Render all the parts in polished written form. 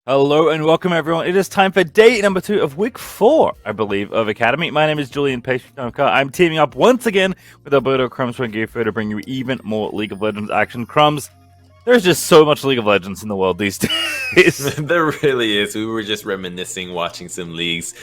Hello and welcome everyone. It is time for day number 2 of week 4, I believe, of Academy. My name is Julian Peshkamka. I'm teaming up once again with Alberto Crumbs from Gearfo to bring you even more League of Legends action. Crumbs, there's just so much League of Legends in the world these days. There really is. We were just reminiscing, watching some leagues.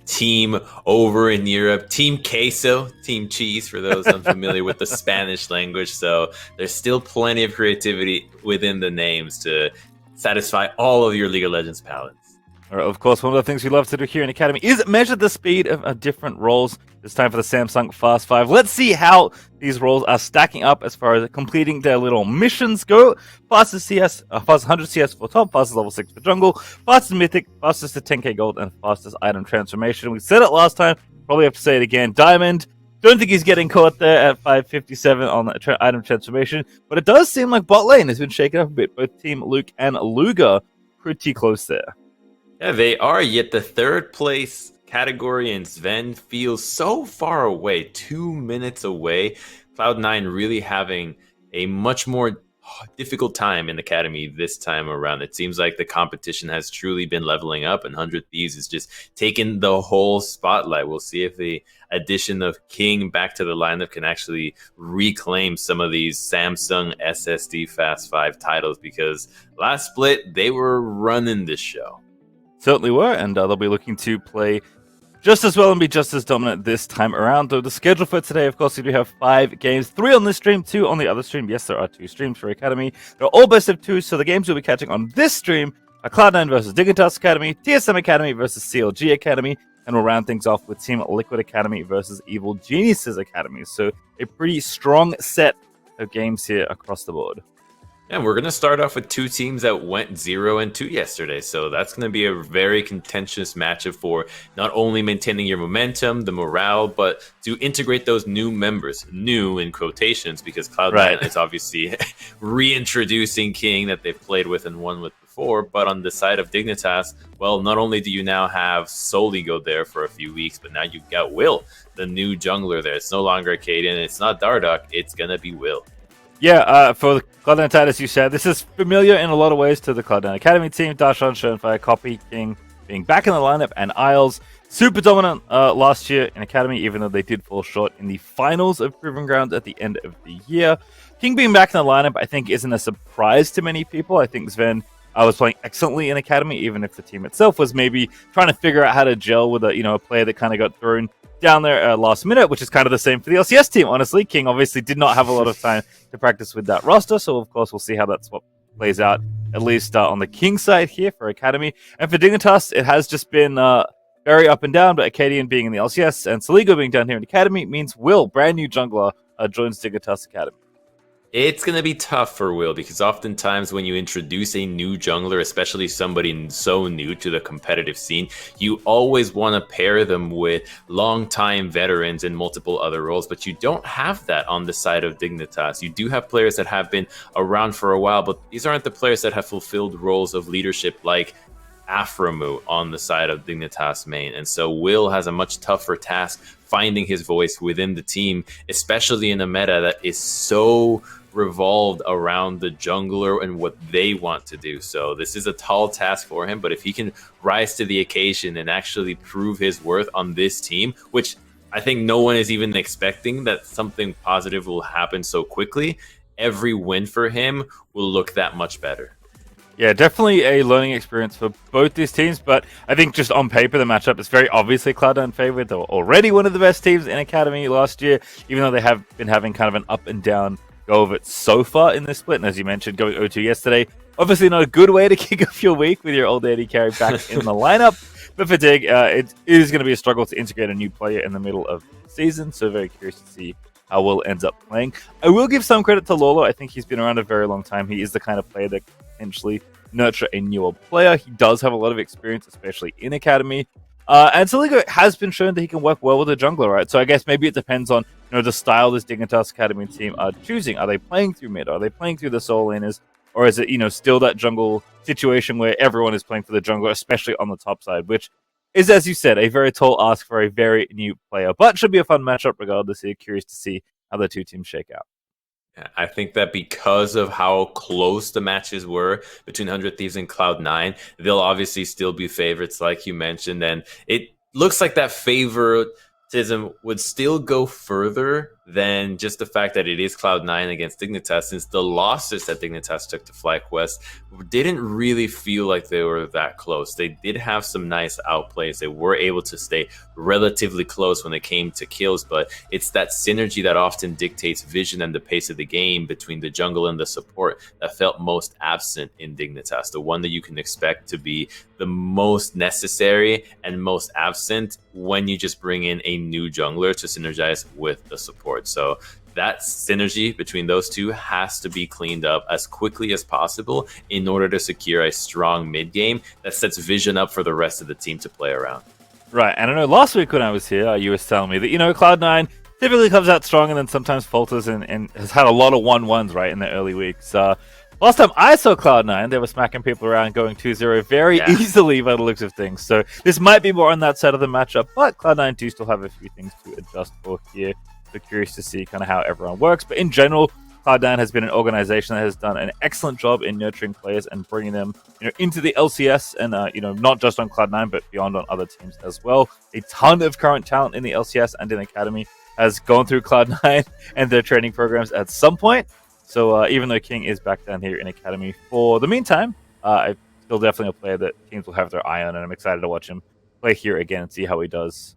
Team over in Europe, Team Queso, Team Cheese, for those unfamiliar with the Spanish language. So there's still plenty of creativity within the names to satisfy all of your League of Legends palates. Of course, one of the things we love to do here in Academy is measure the speed of different roles. It's time for the Samsung Fast 5. Let's see how these roles are stacking up as far as completing their little missions go. Fastest CS, fastest 100 CS for top, fastest level 6 for jungle, fastest mythic, fastest to 10k gold, and fastest item transformation. We said it last time, probably have to say it again. Diamond, don't think he's getting caught there at 557 on the item transformation, but it does seem like bot lane has been shaken up a bit. Both Team Luke and Luga pretty close there. Yeah, they are, yet the third place category and Sven feels so far away, 2 minutes away. Cloud9 really having a much more difficult time in Academy this time around. It seems like the competition has truly been leveling up, and 100 Thieves is just taking the whole spotlight. We'll see if the addition of King back to the lineup can actually reclaim some of these Samsung SSD Fast 5 titles, because last split, they were running this show. Certainly were, and they'll be looking to play just as well and be just as dominant this time around. Though the schedule for today, of course, we do have 5 games, 3 on this stream, 2 on the other stream. Yes, there are 2 streams for Academy. They're all best of 2, so the games we'll be catching on this stream are Cloud9 versus Dignitas Academy, TSM Academy versus CLG Academy, and we'll round things off with Team Liquid Academy versus Evil Geniuses Academy. So a pretty strong set of games here across the board. And we're going to start off with 2 teams that went 0-2 yesterday. So that's going to be a very contentious matchup for not only maintaining your momentum, the morale, but to integrate those new members. New in quotations, because Cloud9 is obviously reintroducing King that they've played with and won with before. But on the side of Dignitas, well, not only do you now have Soli go there for a few weeks, but now you've got Will, the new jungler there. It's no longer Kaden, it's not Dardoch, it's going to be Will. Yeah, for the Cloud9 side, as you said, this is familiar in a lot of ways to the Cloud9 Academy team. Darshan, Schoenfire, Copy, King being back in the lineup, and Isles super dominant last year in Academy, even though they did fall short in the finals of Proving Grounds at the end of the year. King being back in the lineup, I think, isn't a surprise to many people. I think Sven was playing excellently in Academy, even if the team itself was maybe trying to figure out how to gel with a player that kind of got thrown down there last minute, which is kind of the same for the LCS team, honestly. King obviously did not have a lot of time to practice with that roster, so of course we'll see how that swap plays out, at least on the King side here for Academy. And for Dignitas, it has just been very up and down, but Acadian being in the LCS and Saligo being down here in Academy means Will, brand new jungler, joins Dignitas Academy. It's going to be tough for Will, because oftentimes when you introduce a new jungler, especially somebody so new to the competitive scene, you always want to pair them with long-time veterans in multiple other roles, but you don't have that on the side of Dignitas. You do have players that have been around for a while, but these aren't the players that have fulfilled roles of leadership like Aframu on the side of Dignitas main. And so Will has a much tougher task finding his voice within the team, especially in a meta that is so revolved around the jungler and what they want to do. So this is a tall task for him, but if he can rise to the occasion and actually prove his worth on this team, which I think no one is even expecting that something positive will happen so quickly, every win for him will look that much better. Yeah, definitely a learning experience for both these teams, but I think just on paper, the matchup is very obviously Cloud9 favorite. They were already one of the best teams in Academy last year, even though they have been having kind of an up and down go of it so far in this split. And as you mentioned, going 0-2 yesterday, obviously not a good way to kick off your week with your old AD carry back in the lineup. But for Dig, it is going to be a struggle to integrate a new player in the middle of the season, so very curious to see how Will ends up playing. I will give some credit to Lolo. I think he's been around a very long time. He is the kind of player that can potentially nurture a newer player. He does have a lot of experience, especially in Academy. And Saligo has been shown that he can work well with a jungler, right? So I guess maybe it depends on the style this Dignitas Academy team are choosing. Are they playing through mid? Are they playing through the solo laners? Or is it, still that jungle situation where everyone is playing for the jungler, especially on the top side, which is, as you said, a very tall ask for a very new player. But should be a fun matchup regardless. Here, curious to see how the two teams shake out. I think that because of how close the matches were between 100 Thieves and Cloud9, they'll obviously still be favorites, like you mentioned. And it looks like that favoritism would still go further than just the fact that it is Cloud9 against Dignitas, since the losses that Dignitas took to FlyQuest didn't really feel like they were that close. They did have some nice outplays. They were able to stay relatively close when it came to kills, but it's that synergy that often dictates vision and the pace of the game between the jungle and the support that felt most absent in Dignitas, the one that you can expect to be the most necessary and most absent when you just bring in a new jungler to synergize with the support. So that synergy between those two has to be cleaned up as quickly as possible in order to secure a strong mid game that sets vision up for the rest of the team to play around. Right, and I know last week when I was here, you were telling me that, Cloud9 typically comes out strong and then sometimes falters and has had a lot of 1-1s, right, in the early weeks. Last time I saw Cloud9, they were smacking people around going 2-0 very easily by the looks of things. So this might be more on that side of the matchup, but Cloud9 do still have a few things to adjust for here. So curious to see kind of how everyone works. But in general, Cloud9 has been an organization that has done an excellent job in nurturing players and bringing them, into the LCS and, not just on Cloud9, but beyond on other teams as well. A ton of current talent in the LCS and in Academy has gone through Cloud9 and their training programs at some point. So even though King is back down here in Academy for the meantime, I'm still definitely a player that teams will have their eye on, and I'm excited to watch him play here again and see how he does.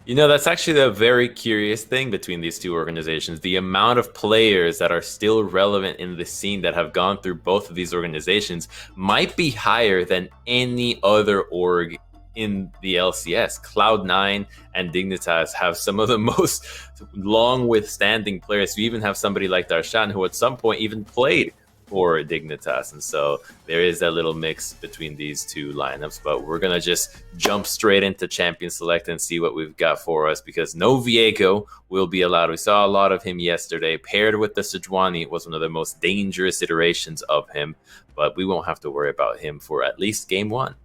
That's actually the very curious thing between these two organizations. The amount of players that are still relevant in the scene that have gone through both of these organizations might be higher than any other org in the LCS. Cloud9 and Dignitas have some of the most long withstanding players. You even have somebody like Darshan, who at some point even played for Dignitas, and so there is that little mix between these two lineups. But we're gonna just jump straight into Champion Select and see what we've got for us, because no Viego will be allowed. We saw a lot of him yesterday, paired with the Sejuani. It was one of the most dangerous iterations of him, but we won't have to worry about him for at least game one.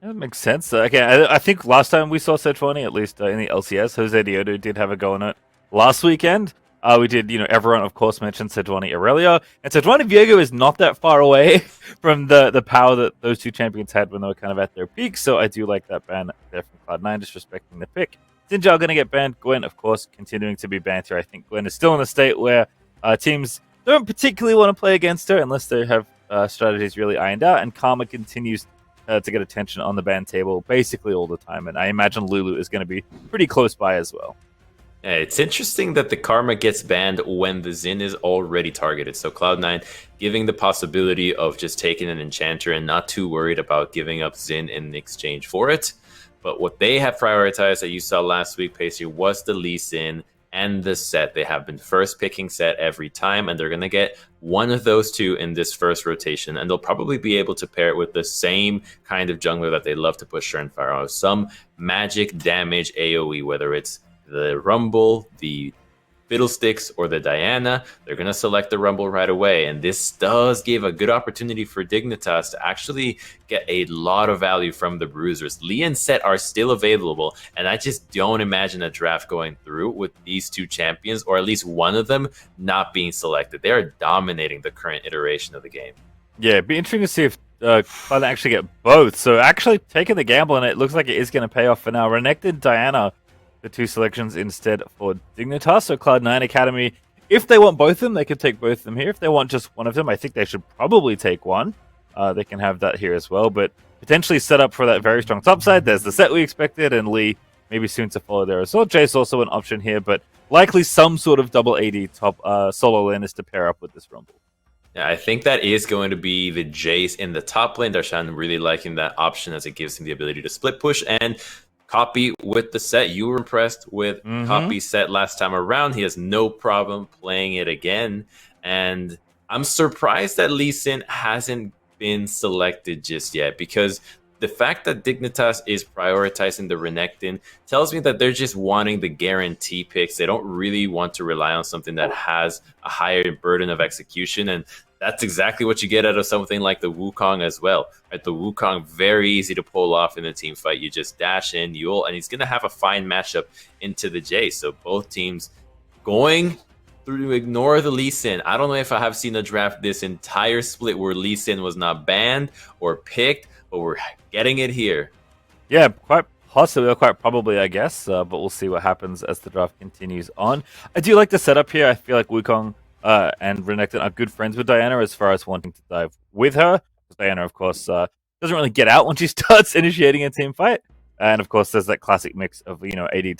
That makes sense. Again, I think last time we saw Sejuani, at least in the LCS, Jose Diodo did have a go on it last weekend. We did, everyone, of course, mentioned Sejuani Aurelia. And Sejuani Viego is not that far away from the power that those two champions had when they were kind of at their peak. So I do like that ban there from Cloud9, disrespecting the pick. Sinjal going to get banned. Gwen, of course, continuing to be banned here. I think Gwen is still in a state where teams don't particularly want to play against her unless they have strategies really ironed out. And Karma continues to get attention on the ban table basically all the time. And I imagine Lulu is going to be pretty close by as well. Yeah, it's interesting that the Karma gets banned when the Xin is already targeted. So Cloud9 giving the possibility of just taking an Enchanter and not too worried about giving up Xin in exchange for it. But what they have prioritized that you saw last week, Pacey, was the Lee Sin and the Set. They have been first picking Set every time, and they're going to get one of those two in this first rotation. And they'll probably be able to pair it with the same kind of jungler that they love to push Shenfire on. Some magic damage AoE, whether it's the Rumble, the Fiddlesticks, or the Diana. They're going to select the Rumble right away. And this does give a good opportunity for Dignitas to actually get a lot of value from the Bruisers. Lee and Set are still available, and I just don't imagine a draft going through with these two champions, or at least one of them not being selected. They are dominating the current iteration of the game. Yeah, it'd be interesting to see if Cloud actually get both. So actually taking the gamble, and it looks like it is going to pay off for now. Renekton, Diana, the two selections instead for Dignitas. So Cloud9 Academy, if they want both of them, they could take both of them here. If they want just one of them, I think they should probably take one. They can have that here as well, but potentially set up for that very strong top side. There's the Set we expected, and Lee maybe soon to follow there as well. Jace also an option here, but likely some sort of double AD top solo lane is to pair up with this Rumble. Yeah, I think that is going to be the Jace in the top lane. Darshan really liking that option as it gives him the ability to split push and copy with the Set. You were impressed with copy Set last time around. He has no problem playing it again. And I'm surprised that Lee Sin hasn't been selected just yet, because the fact that Dignitas is prioritizing the Renekton tells me that they're just wanting the guarantee picks. They don't really want to rely on something that has a higher burden of execution. And that's exactly what you get out of something like the Wukong as well. Right? The Wukong, very easy to pull off in a team fight. You just dash in, and he's going to have a fine matchup into the Jace. So both teams going ignore the Lee Sin. I don't know if I have seen a draft this entire split where Lee Sin was not banned or picked, but we're getting it here. Yeah, quite possibly, or quite probably, I guess. But we'll see what happens as the draft continues on. I do like the setup here. I feel like Wukong and Renekton are good friends with Diana as far as wanting to dive with her. Diana, of course, doesn't really get out when she starts initiating a team fight. And of course, there's that classic mix of 80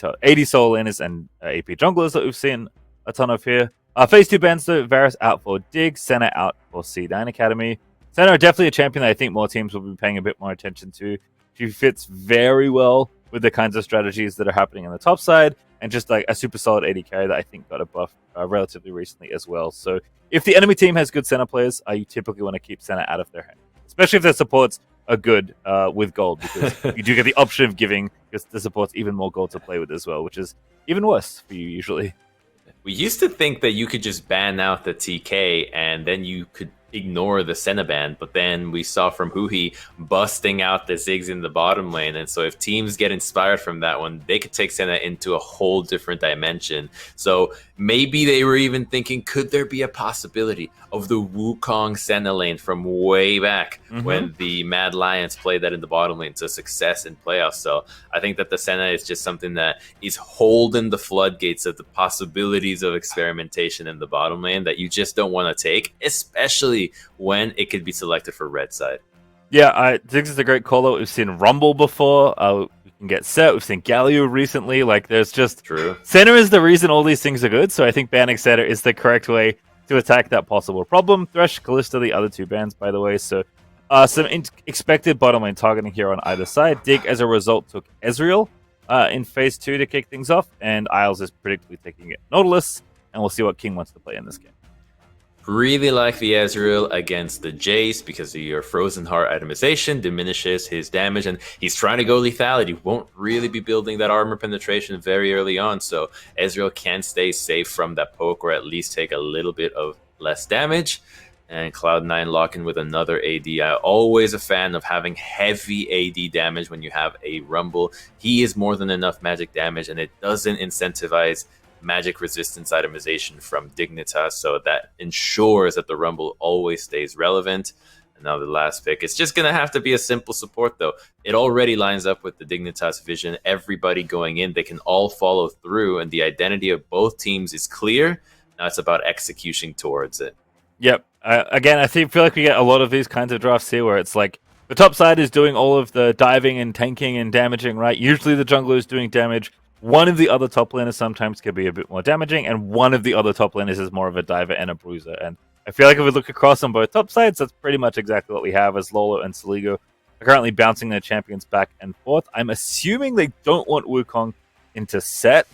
solo laners and AP junglers that we've seen a ton of here. Phase 2 bans though, Varus out for Dig, Senna out for C9 Academy. Senna definitely a champion that I think more teams will be paying a bit more attention to. She fits very well with the kinds of strategies that are happening on the top side, and just like a super solid AD carry that I think got a buff relatively recently as well. So if the enemy team has good Senna players, you typically want to keep Senna out of their hand, especially if their supports are good with gold, because you do get the option of giving the supports even more gold to play with as well, which is even worse for you usually. We used to think that you could just ban out the TK and then you could ignore the Senna ban, but then we saw from Huhi busting out the Ziggs in the bottom lane, and so if teams get inspired from that one, they could take Senna into a whole different dimension. So maybe they were even thinking, could there be a possibility of the Wukong Senna lane from way back when the Mad Lions played that in the bottom lane to success in playoffs? So I think that the Senna is just something that is holding the floodgates of the possibilities of experimentation in the bottom lane that you just don't want to take, especially when it could be selected for red side. Yeah, Ziggs is a great call. We've seen Rumble before. We can get Set. We've seen Galio recently. Like, there's just... True. Center is the reason all these things are good, so I think banning Center is the correct way to attack that possible problem. Thresh, Kalista, the other two bans, by the way. So some expected bottom lane targeting here on either side. Dig, as a result, took Ezreal in Phase 2 to kick things off, and Isles is predictably taking it Nautilus, and we'll see what King wants to play in this game. Really like the Ezreal against the Jace because of your Frozen Heart itemization diminishes his damage, and he's trying to go lethality. Won't really be building that armor penetration very early on, so Ezreal can stay safe from that poke or at least take a little bit of less damage. And Cloud9 locking with another AD. I'm always a fan of having heavy AD damage when you have a Rumble. He is more than enough magic damage, and it doesn't incentivize magic resistance itemization from Dignitas, so that ensures that the Rumble always stays relevant. And now the last pick, it's just gonna have to be a simple support though. It already lines up with the Dignitas vision. Everybody going in, they can all follow through, and the identity of both teams is clear. Now it's about execution towards it. Yep. Again, I feel like we get a lot of these kinds of drafts here where it's like the top side is doing all of the diving and tanking and damaging, right? Usually the jungler is doing damage. One of the other top laners sometimes can be a bit more damaging, and one of the other top laners is more of a diver and a bruiser. And I feel like if we look across on both top sides, that's pretty much exactly what we have, as Lolo and Saligo are currently bouncing their champions back and forth. I'm assuming they don't want Wukong into set,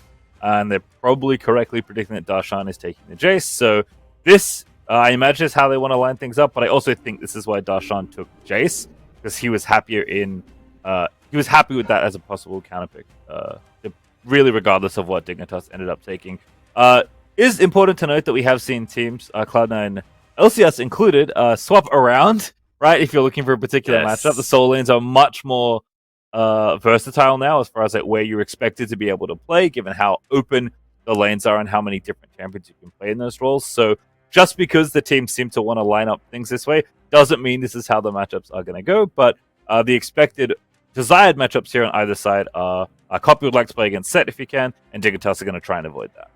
and they're probably correctly predicting that Darshan is taking the Jace. So this, I imagine, is how they want to line things up, but I also think this is why Darshan took Jace, because he was happier in... he was happy with that as a possible counterpick. Really, regardless of what Dignitas ended up taking. It is important to note that we have seen teams, Cloud9, LCS included, swap around, right? If you're looking for a particular matchup, the solo lanes are much more versatile now as far as like where you're expected to be able to play, given how open the lanes are and how many different champions you can play in those roles. So just because the teams seem to want to line up things this way doesn't mean this is how the matchups are going to go, but the expected desired matchups here on either side are Copy would like to play against Set if he can, and Dignitas are going to try and avoid that.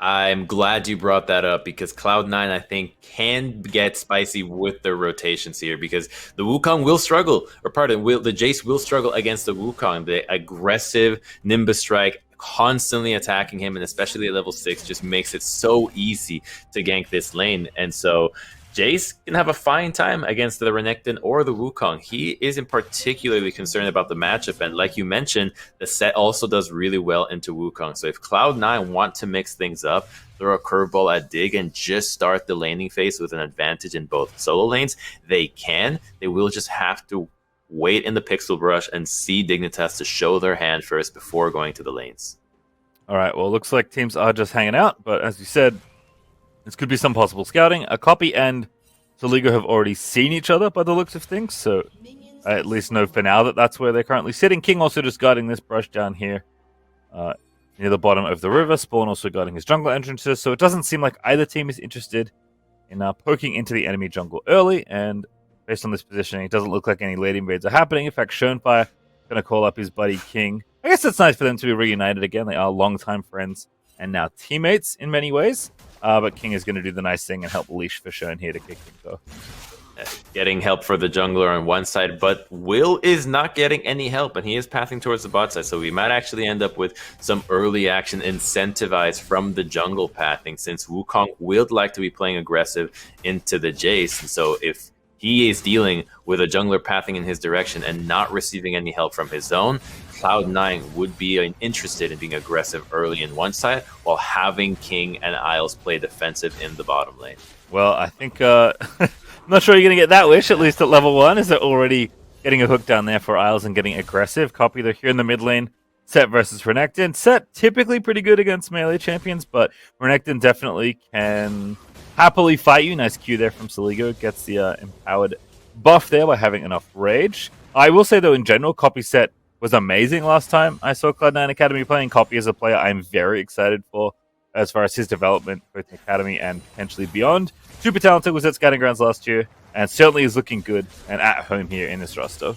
I'm glad you brought that up because Cloud9, I think, can get spicy with their rotations here because the Wukong will struggle, or pardon, the Jace will struggle against the Wukong. The aggressive Nimbus Strike constantly attacking him, and especially at level 6, just makes it so easy to gank this lane. And so Jace can have a fine time against the Renekton or the Wukong. He isn't particularly concerned about the matchup, and like you mentioned, the set also does really well into Wukong. So if Cloud9 want to mix things up, throw a curveball at Dig and just start the laning phase with an advantage in both solo lanes, they can. They will just have to wait in the pixel brush and see Dignitas to show their hand first before going to the lanes. All right, well, it looks like teams are just hanging out, but as you said, this could be some possible scouting. A Copy and Saligo have already seen each other by the looks of things, so I at least know for now that that's where they're currently sitting. King also just guarding this brush down here. near the bottom of the river. Spawn also guarding his jungle entrances, so it doesn't seem like either team is interested in poking into the enemy jungle early, and based on this positioning, it doesn't look like any late invades are happening. In fact, Schoenfire going to call up his buddy King. I guess it's nice for them to be reunited again. They are longtime friends and now teammates in many ways, but King is going to do the nice thing and help leash for Schoen here to kick things off. Getting help for the jungler on one side, but Will is not getting any help, and he is pathing towards the bot side, so we might actually end up with some early action incentivized from the jungle pathing, since Wukong would like to be playing aggressive into the Jace, and so if he is dealing with a jungler pathing in his direction and not receiving any help from his own, Cloud9 would be interested in being aggressive early in one side, while having King and Isles play defensive in the bottom lane. Well, I think... I'm not sure you're going to get that wish, at least at level 1, is they're already getting a hook down there for Isles and getting aggressive. Copy, they're here in the mid lane. Set versus Renekton. Set typically pretty good against melee champions, but Renekton definitely can happily fight you. Nice Q there from Saligo. Gets the empowered buff there by having enough rage. I will say, though, in general, Copy Set was amazing last time I saw Cloud9 Academy playing. Copy as a player I'm very excited for as far as his development, both in Academy and potentially beyond. Super talented, was at Scouting Grounds last year, and certainly is looking good and at home here in this roster.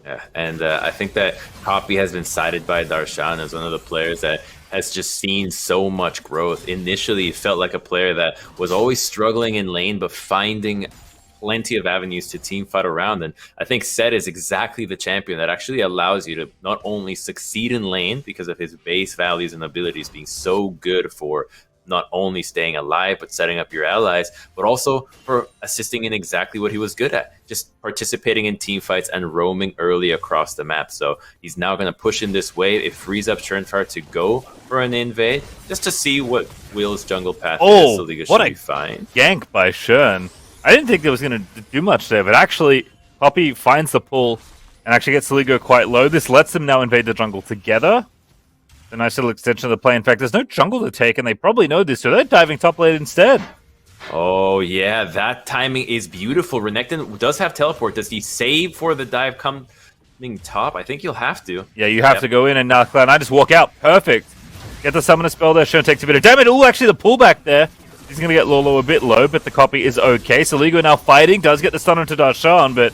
Yeah, and I think that Copy has been cited by Darshan as one of the players that has just seen so much growth. Initially, it felt like a player that was always struggling in lane, but finding plenty of avenues to team fight around. And I think Set is exactly the champion that actually allows you to not only succeed in lane because of his base values and abilities being so good for not only staying alive, but setting up your allies, but also for assisting in exactly what he was good at, just participating in team fights and roaming early across the map. So he's now going to push in this wave. It frees up Schoenfire to go for an invade, just to see what Will's jungle path is. So Liga should be fine. Gank by Schoen. I didn't think it was going to do much there, but actually, Poppy finds the pull and actually gets Saligo quite low. This lets them now invade the jungle together. A nice little extension of the play. In fact, there's no jungle to take, and they probably know this, so they're diving top lane instead. Oh, yeah, that timing is beautiful. Renekton does have teleport. Does he save for the dive coming top? I think you'll have to. Yeah, you have to go in, and now Cloud9 just walk out. Perfect. Get the summoner spell there. Schoen takes a bit of damage. Oh, actually, the pullback there. He's going to get Lolo a bit low, but the copy is okay. Saligo now fighting. Does get the stun onto Darshan, but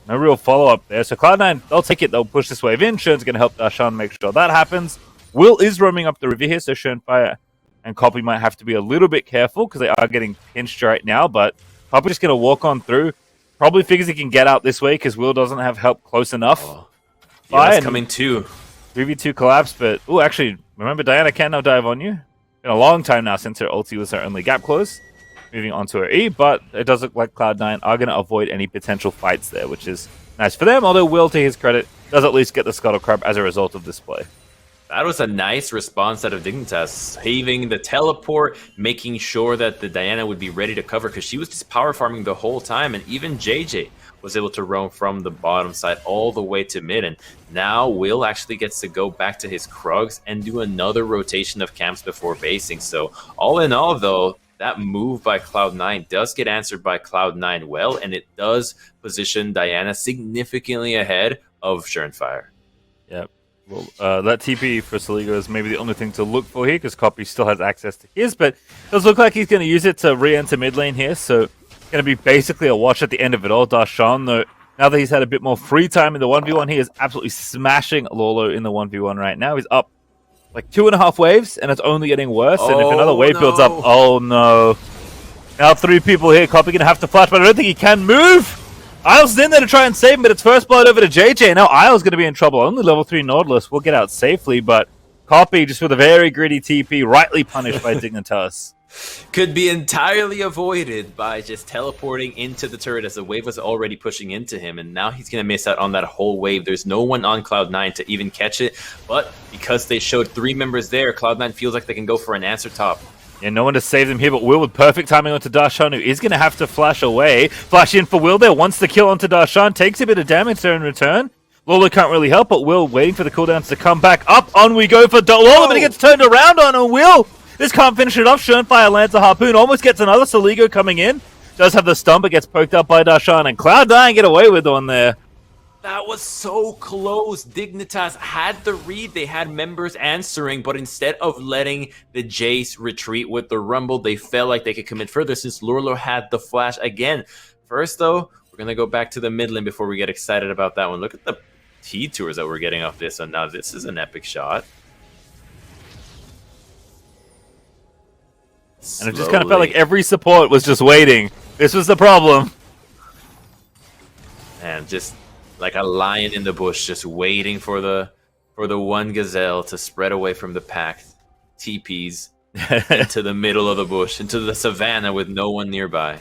no real follow-up there. So Cloud9, they'll take it. They'll push this wave in. Schoen's going to help Darshan make sure that happens. Will is roaming up the river here, so Schoenfire and Copy might have to be a little bit careful because they are getting pinched right now, but Copy just going to walk on through. Probably figures he can get out this way because Will doesn't have help close enough. Oh. Yeah, that's coming too. 3v2 collapse, but... Oh, actually, remember Diana can now dive on you. Been a long time now since her ulti was her only gap close. Moving on to her E, but it does look like Cloud9 are going to avoid any potential fights there, which is nice for them, although Will, to his credit, does at least get the Scuttle Crab as a result of this play. That was a nice response out of Dignitas, saving the teleport, making sure that the Diana would be ready to cover, because she was just power farming the whole time, and even JJ was able to roam from the bottom side all the way to mid, and now Will actually gets to go back to his Krugs and do another rotation of camps before basing. So all in all, though, that move by Cloud9 does get answered by Cloud9 well, and it does position Diana significantly ahead of Schoenfire. Yep. Well, that TP for Saligo is maybe the only thing to look for here, because Copy still has access to his, but it does look like he's going to use it to re-enter mid lane here, so it's going to be basically a wash at the end of it all. Darshan, though, now that he's had a bit more free time in the 1v1, he is absolutely smashing Lolo in the 1v1 right now. He's up like 2.5 waves, and it's only getting worse, and if another wave builds up, oh no. Now 3 people here, Copy going to have to flash, but I don't think he can move! Isles is in there to try and save him, but it's first blood over to JJ. Now Isles going to be in trouble. Only level 3 Nautilus will get out safely, but Copy just with a very gritty TP, rightly punished by Dignitas. Could be entirely avoided by just teleporting into the turret as the wave was already pushing into him, and now he's going to miss out on that whole wave. There's no one on Cloud9 to even catch it, but because they showed 3 members there, Cloud9 feels like they can go for an answer top. Yeah, no one to save them here, but Will with perfect timing onto Darshan, who is going to have to flash away. Flash in for Will there, wants the kill onto Darshan, takes a bit of damage there in return. Lola can't really help, but Will waiting for the cooldowns to come back up. On we go for Lola, but he gets turned around on, and Will this can't finish it off. Schoenfire lands a harpoon, almost gets another Saligo coming in. Does have the stun, but gets poked up by Darshan, and Cloud9 get away with one there. That was so close. Dignitas had the read. They had members answering, but instead of letting the Jace retreat with the Rumble, they felt like they could commit further since Lurlo had the flash again. First, though, we're going to go back to the mid lane before we get excited about that one. Look at the T-tours that we're getting off this one. Now, this is an epic shot. And it just kind of felt like every support was just waiting. This was the problem. And just like a lion in the bush, just waiting for the one gazelle to spread away from the pack. TPs into the middle of the bush, into the savannah with no one nearby.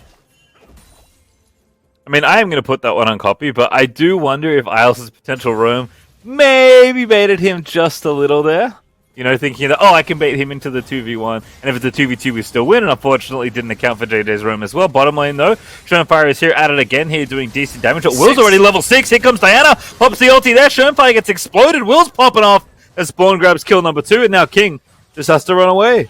I mean, I am going to put that one on copy, but I do wonder if Iles' potential roam maybe baited him just a little there. You know, thinking that, oh, I can bait him into the 2v1, and if it's a 2v2, we still win, and unfortunately didn't account for JJ's roam as well. Bottom lane, though, Shernfire is here at it again here, doing decent damage. But Will's already level 6. Here comes Diana, pops the ulti there. Shernfire gets exploded. Will's popping off as Spawn grabs kill number 2, and now King just has to run away.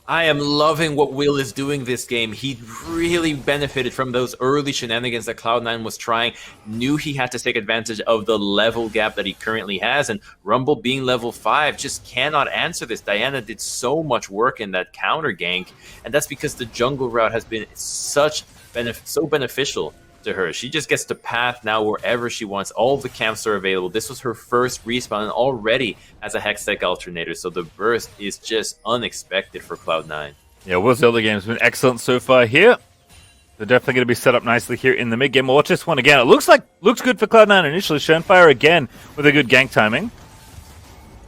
I am loving what Will is doing this game. He really benefited from those early shenanigans that Cloud9 was trying. Knew he had to take advantage of the level gap that he currently has. And Rumble being level 5 just cannot answer this. Diana did so much work in that counter gank. And that's because the jungle route has been so beneficial to her. She just gets to path now wherever she wants. All the camps are available. This was her first respawn and already as a Hextech alternator, so the burst is just unexpected for Cloud9. Yeah, Will's early game has been excellent so far here. They're definitely going to be set up nicely here in the mid game. We'll watch this one again. It looks good for Cloud9 initially. Shernfire again with a good gank timing.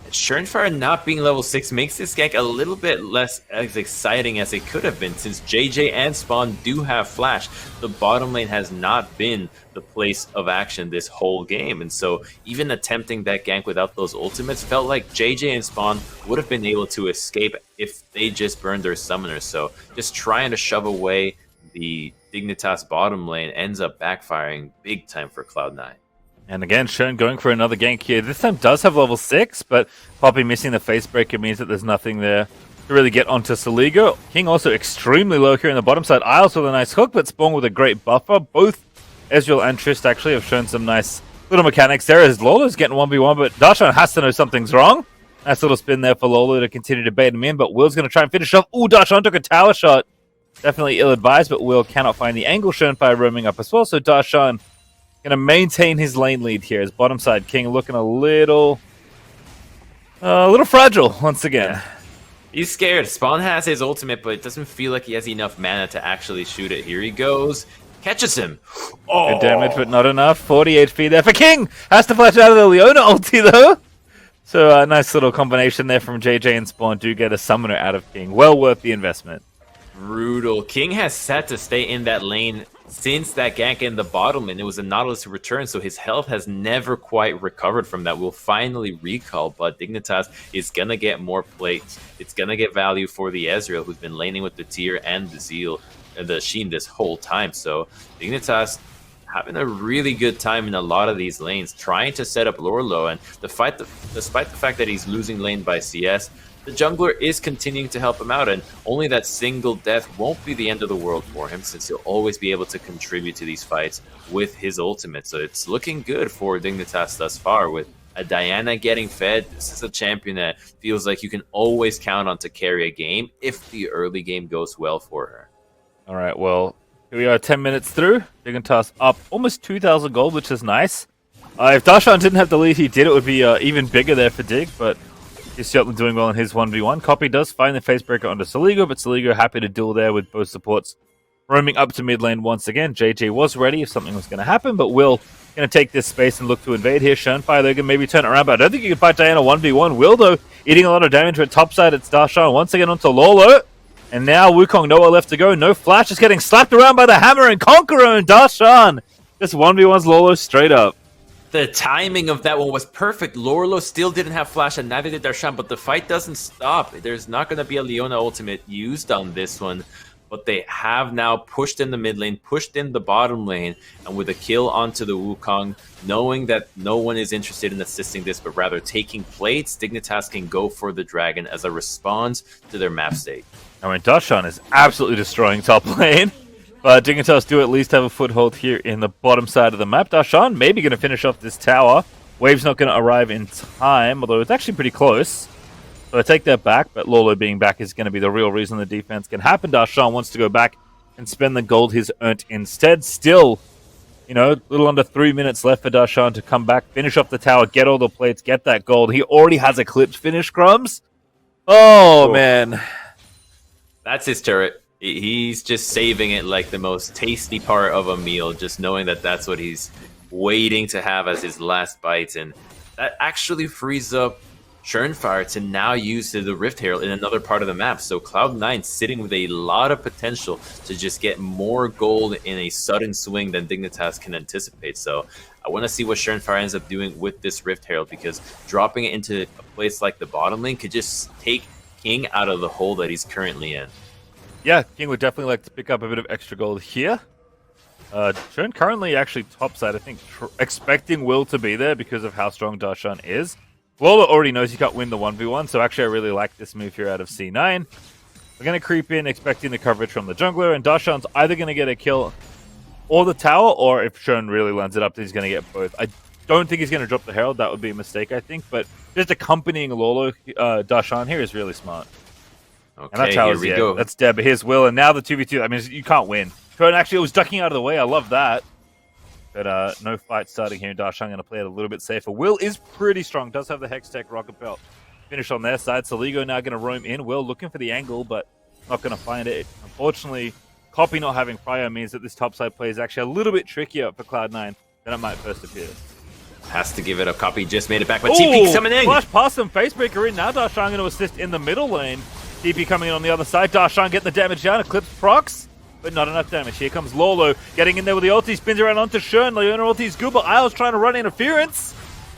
Shernfire not being level 6 makes this gank a little bit less as exciting as it could have been, since JJ and Spawn do have flash. The bottom lane has not been the place of action this whole game, and so even attempting that gank without those ultimates felt like JJ and Spawn would have been able to escape if they just burned their summoners. So just trying to shove away the Dignitas bottom lane ends up backfiring big time for Cloud9. And again, Shern going for another gank here. This time does have level 6, but Poppy missing the face breaker means that there's nothing there to really get onto Saligo. King also extremely low here in the bottom side. Isles with a nice hook, but Spawn with a great buffer. Both Ezreal and Trist actually have shown some nice little mechanics there as Lolo's getting 1v1, but Darshan has to know something's wrong. Nice little spin there for Lolo to continue to bait him in, but Will's going to try and finish off. Ooh, Darshan took a tower shot. Definitely ill-advised, but Will cannot find the angle. Shernfire roaming up as well, so Darshan going to maintain his lane lead here as bottom side King looking a little fragile once again. He's scared. Spawn has his ultimate, but it doesn't feel like he has enough mana to actually shoot it. Here he goes. Catches him. Oh. Good damage, but not enough. 40 HP there for King. Has to flash out of the Leona ulti, though. So a nice little combination there from JJ and Spawn. Do get a summoner out of King. Well worth the investment. Brutal. King has set to stay in that lane since that gank in the bottom, and it was a Nautilus return, so his health has never quite recovered from that. We'll finally recall, but Dignitas is going to get more plates. It's going to get value for the Ezreal, who's been laning with the Tyr and the Zeal, the Sheen this whole time. So Dignitas having a really good time in a lot of these lanes, trying to set up Lorlo, and despite the fact that he's losing lane by CS, the jungler is continuing to help him out, and only that single death won't be the end of the world for him, since he'll always be able to contribute to these fights with his ultimate. So it's looking good for Dignitas thus far. With a Diana getting fed, this is a champion that feels like you can always count on to carry a game if the early game goes well for her. All right, well, here we are 10 minutes through. Dignitas up almost 2,000 gold, which is nice. If Darshan didn't have the lead he did, it would be even bigger there for Dig, but he's certainly doing well in his 1v1. Copy does find the facebreaker onto Saligo, but Saligo happy to duel there with both supports roaming up to mid lane once again. JJ was ready if something was going to happen, but Will going to take this space and look to invade here. Shernfire, they're going to maybe turn it around, but I don't think you can fight Diana 1v1. Will, though, eating a lot of damage at top side. It's Darshan once again onto Lolo. And now Wukong, nowhere left to go. No flash, just getting slapped around by the Hammer and Conqueror, and Darshan just 1v1's Lolo straight up. The timing of that one was perfect. Lorlo still didn't have flash, and neither did Darshan, but the fight doesn't stop. There's not going to be a Leona ultimate used on this one, but they have now pushed in the mid lane, pushed in the bottom lane, and with a kill onto the Wukong, knowing that no one is interested in assisting this, but rather taking plates, Dignitas can go for the dragon as a response to their map state. I mean, Darshan is absolutely destroying top lane. But Dignitas do at least have a foothold here in the bottom side of the map. Darshan maybe going to finish off this tower. Wave's not going to arrive in time, although it's actually pretty close. So I take that back, but Lolo being back is going to be the real reason the defense can happen. Darshan wants to go back and spend the gold he's earned instead. Still, you know, a little under 3 minutes left for Darshan to come back, finish off the tower, get all the plates, get that gold. He already has Eclipse finish, Crumbs. Oh, man. That's his turret. He's just saving it like the most tasty part of a meal, just knowing that that's what he's waiting to have as his last bite. And that actually frees up Churnfire to now use the Rift Herald in another part of the map. So Cloud9 sitting with a lot of potential to just get more gold in a sudden swing than Dignitas can anticipate. So I want to see what Churnfire ends up doing with this Rift Herald, because dropping it into a place like the bottom lane could just take King out of the hole that he's currently in. Yeah, King would definitely like to pick up a bit of extra gold here. Churn currently actually topside, I think, expecting Will to be there because of how strong Darshan is. Lola already knows he can't win the 1v1, so actually I really like this move here out of C9. We're going to creep in expecting the coverage from the jungler, and Darshan's either going to get a kill or the tower, or if Churn really lands it up, he's going to get both. I don't think he's going to drop the Herald. That would be a mistake, I think, but just accompanying Lolo, Darshan here is really smart. Okay, here we go. That's dead, but here's Will, and now the 2v2. I mean, you can't win. Churn actually was ducking out of the way. I love that. But no fight starting here. Darshan going to play it a little bit safer. Will is pretty strong. Does have the Hex Tech Rocket Belt finish on their side. Soligo now going to roam in. Will looking for the angle, but not going to find it. Unfortunately, Copy not having Prior means that this topside play is actually a little bit trickier for Cloud9 than it might first appear. Has to give it up. Copy just made it back, but TP coming in. Flash past him. Facebreaker in. Now Darshan going to assist in the middle lane. TP coming in on the other side. Darshan getting the damage down. Eclipse procs, but not enough damage. Here comes Lolo getting in there with the ulti. Spins around onto Churn. Leona ulti's good, but Isles trying to run interference.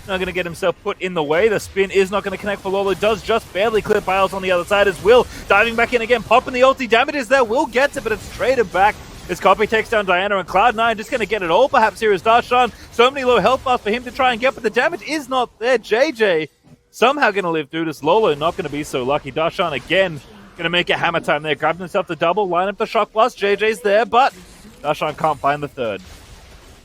Not going to get himself put in the way. The spin is not going to connect for Lolo. Does just barely clear Isles on the other side as Will. Diving back in again. Popping the ulti. Damage is there. Will gets it, but it's traded back. As Copy takes down Diana, and Cloud9 just going to get it all perhaps here as Darshan. So many low health bars for him to try and get, but the damage is not there. JJ somehow going to live through this. Lolo not going to be so lucky. Darshan again going to make it hammer time there. Grabbed himself the double, line up the shock blast. JJ's there, but Darshan can't find the third.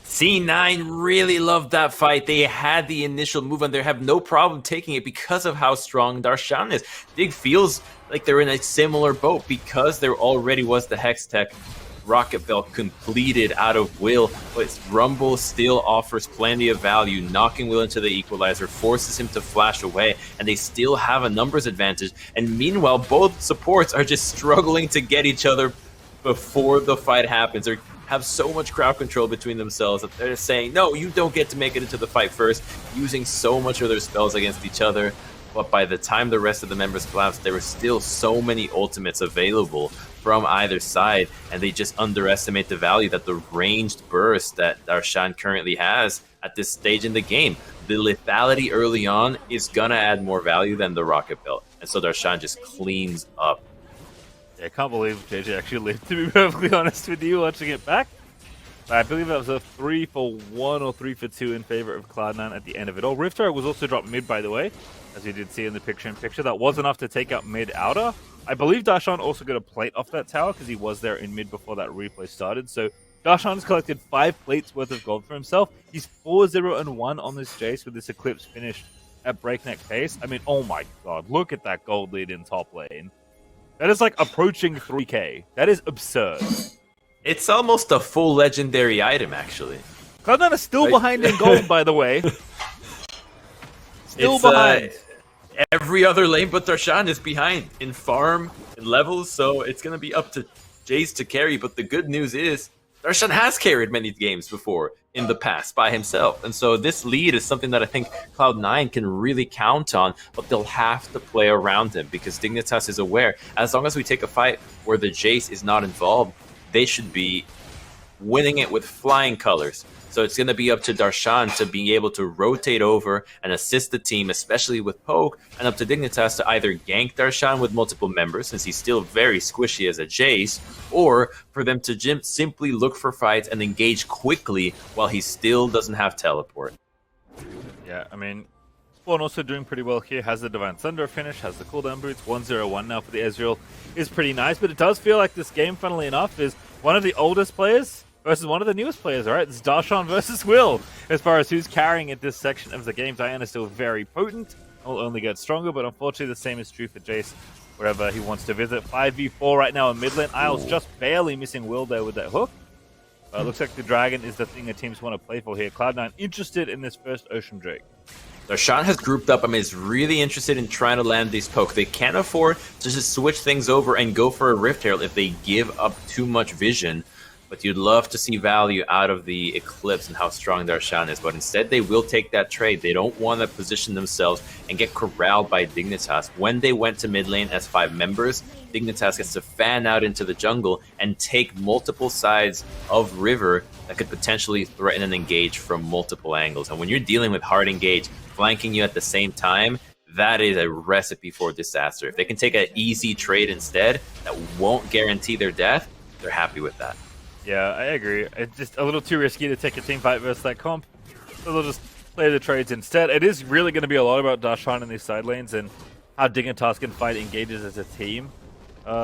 C9 really loved that fight. They had the initial move and they have no problem taking it because of how strong Darshan is. Dig feels like they're in a similar boat because there already was the Hex Tech Rocket Belt completed out of Will, but Rumble still offers plenty of value, knocking Will into the equalizer, forces him to flash away, and they still have a numbers advantage. And meanwhile, both supports are just struggling to get each other before the fight happens, or have so much crowd control between themselves that they're saying, no, you don't get to make it into the fight first, using so much of their spells against each other. But by the time the rest of the members collapsed, there were still so many ultimates available from either side, and they just underestimate the value that the ranged burst that Darshan currently has at this stage in the game. The lethality early on is gonna add more value than the Rocket Belt, and so Darshan just cleans up. Yeah, I can't believe JJ actually lived, to be perfectly honest with you, watching it back. I believe that was a 3-for-1 or 3-for-2 in favor of Cloud9 at the end of it all. Rift Herald was also dropped mid, by the way, as you did see in the picture-in-picture. That was enough to take out mid-outer. I believe Darshan also got a plate off that tower because he was there in mid before that replay started. So Darshan has collected 5 plates worth of gold for himself. He's 4-0-1 on this Jace with this Eclipse finish at breakneck pace. I mean, oh my god, look at that gold lead in top lane. That is like approaching 3k. That is absurd. It's almost a full legendary item, actually. Cloud9 is still behind in gold, by the way. Still behind. Every other lane but Darshan is behind in farm, in levels, so it's going to be up to Jace to carry. But the good news is Darshan has carried many games before in the past by himself. And so this lead is something that I think Cloud9 can really count on, but they'll have to play around him because Dignitas is aware, as long as we take a fight where the Jace is not involved, they should be winning it with flying colors. So it's going to be up to Darshan to be able to rotate over and assist the team, especially with Poke, and up to Dignitas to either gank Darshan with multiple members, since he's still very squishy as a Jace, or for them to simply look for fights and engage quickly while he still doesn't have teleport. Yeah, I mean, Spawn also doing pretty well here, has the Divine Thunder finish, has the cooldown boots, 1-0-1 now for the Ezreal is pretty nice, but it does feel like this game, funnily enough, is one of the oldest players versus one of the newest players, all right? It's Darshan versus Will as far as who's carrying in this section of the game. Diana's still very potent. Will only get stronger, but unfortunately the same is true for Jace wherever he wants to visit. 5v4 right now in mid lane. Isles just barely missing Will there with that hook. Looks like the Dragon is the thing the teams want to play for here. Cloud9 interested in this first Ocean Drake. Darshan has grouped up. I mean, is really interested in trying to land these poke. They can't afford to just switch things over and go for a Rift Herald if they give up too much vision. But you'd love to see value out of the Eclipse and how strong Darshan is. But instead, they will take that trade. They don't want to position themselves and get corralled by Dignitas. When they went to mid lane as 5 members, Dignitas gets to fan out into the jungle and take multiple sides of river that could potentially threaten and engage from multiple angles. And when you're dealing with hard engage, flanking you at the same time, that is a recipe for disaster. If they can take an easy trade instead that won't guarantee their death, they're happy with that. Yeah, I agree. It's just a little too risky to take a team fight versus that comp. So they'll just play the trades instead. It is really going to be a lot about Darshan in these side lanes and how Dignitas can fight engages as a team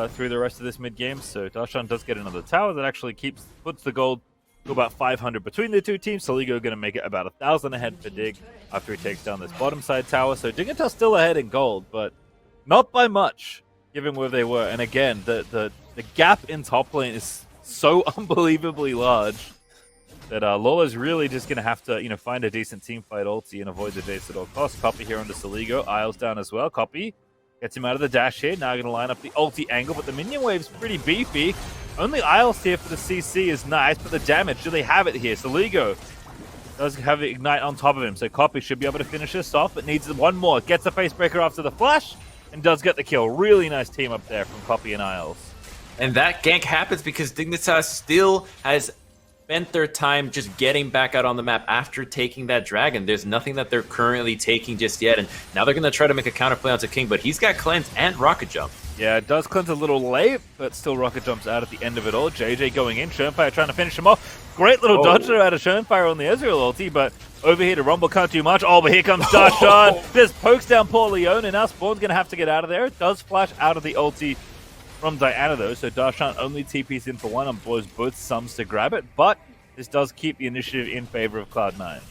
through the rest of this mid game. So Darshan does get another tower that actually puts the gold to about 500 between the two teams. Soligo going to make it about 1,000 ahead for Dig after he takes down this bottom side tower. So Dignitas still ahead in gold, but not by much given where they were. And again, the gap in top lane is so unbelievably large that Lola's really just going to have to, find a decent team fight ulti and avoid the Jace at all costs. Copy here onto Soligo. Isles down as well. Copy gets him out of the dash here. Now going to line up the ulti angle, but the minion wave's pretty beefy. Only Isles here for the CC is nice, but the damage, do they have it here? Soligo does have the Ignite on top of him, so Copy should be able to finish this off, but needs one more. Gets the Facebreaker after the flash, and does get the kill. Really nice team up there from Copy and Isles. And that gank happens because Dignitas still has spent their time just getting back out on the map after taking that dragon. There's nothing that they're currently taking just yet, and now they're going to try to make a counterplay onto King, but he's got cleanse and rocket jump. Yeah, it does cleanse a little late, but still rocket jumps out at the end of it all. JJ going in, Schönfire trying to finish him off. Great little dodge there out of Schönfire on the Ezreal ulti, but over here to Rumble can't do much. Oh, but here comes Darshan. This pokes down poor Leon, and now Spawn's going to have to get out of there. It does flash out of the ulti from Diana, though, so Darshan only TPs in for one and blows both sums to grab it, but this does keep the initiative in favor of Cloud9.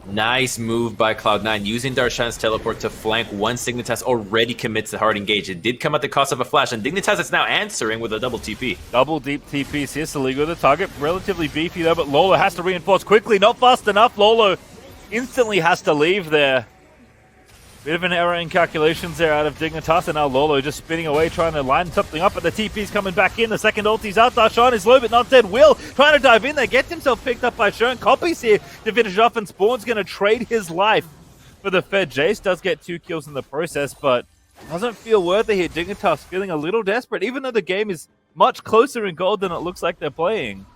Nice move by Cloud9, using Darshan's teleport to flank once Dignitas already commits the hard engage. It did come at the cost of a flash, and Dignitas is now answering with a double TP. Double deep TPs here, Soligo the target, relatively beefy though, but Lolo has to reinforce quickly, not fast enough. Lolo instantly has to leave there. Bit of an error in calculations there out of Dignitas, and now Lolo just spinning away, trying to line something up, but the TP's coming back in. The second ulti's out. Darshan is low, but not dead. Will trying to dive in there, gets himself picked up by Shern. Copies here to finish off, and Spawn's going to trade his life for the fed. Jace does get 2 kills in the process, but doesn't feel worth it here. Dignitas feeling a little desperate, even though the game is much closer in gold than it looks like they're playing.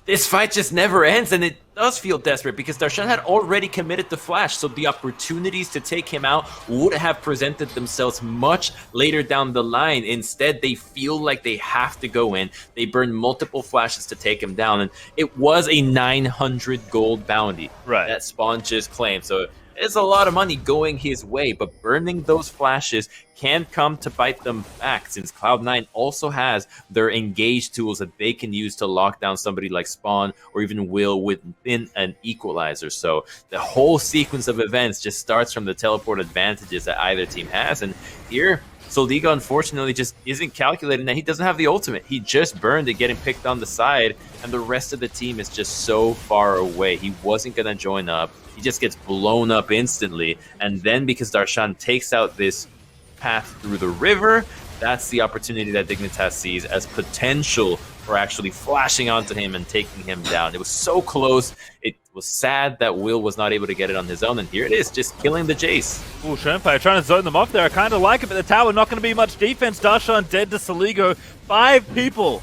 This fight just never ends, and it does feel desperate because Darshan had already committed the flash, so the opportunities to take him out would have presented themselves much later down the line. Instead, they feel like they have to go in. They burn multiple flashes to take him down, and it was a 900 gold bounty that Spawn just claimed. So it's a lot of money going his way, but burning those flashes can come to bite them back, since Cloud9 also has their engage tools that they can use to lock down somebody like Spawn or even Will within an equalizer. So the whole sequence of events just starts from the teleport advantages that either team has, and here Soligo unfortunately just isn't calculating that he doesn't have the ultimate. He just burned it getting picked on the side, and the rest of the team is just so far away. He wasn't going to join up. He just gets blown up instantly, and then because Darshan takes out this path through the river, that's the opportunity that Dignitas sees as potential for actually flashing onto him and taking him down. It was so close. It was sad that Will was not able to get it on his own, and here it is, just killing the Jace. Ooh, Schönfire trying to zone them off there. I kind of like it, but the tower not going to be much defense. Darshan dead to Soligo. 5 people.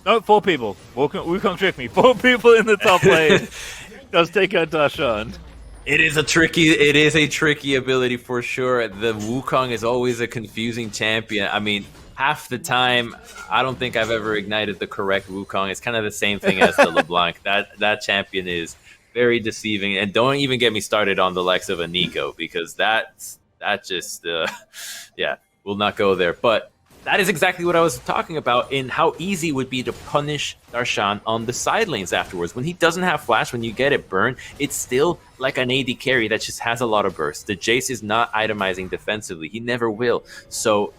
No, 4 people. Wukong tricked me. 4 people in the top lane. Does take out Darshan. It is a tricky ability for sure. The Wukong is always a confusing champion. I mean, half the time, I don't think I've ever ignited the correct Wukong. It's kind of the same thing as the LeBlanc. That champion is very deceiving. And don't even get me started on the likes of a Nico, because that just, yeah, will not go there. But That is exactly what I was talking about in how easy it would be to punish Darshan on the side lanes afterwards. When he doesn't have flash, when you get it burned, it's still like an AD carry that just has a lot of burst. The Jace is not itemizing defensively. He never will. So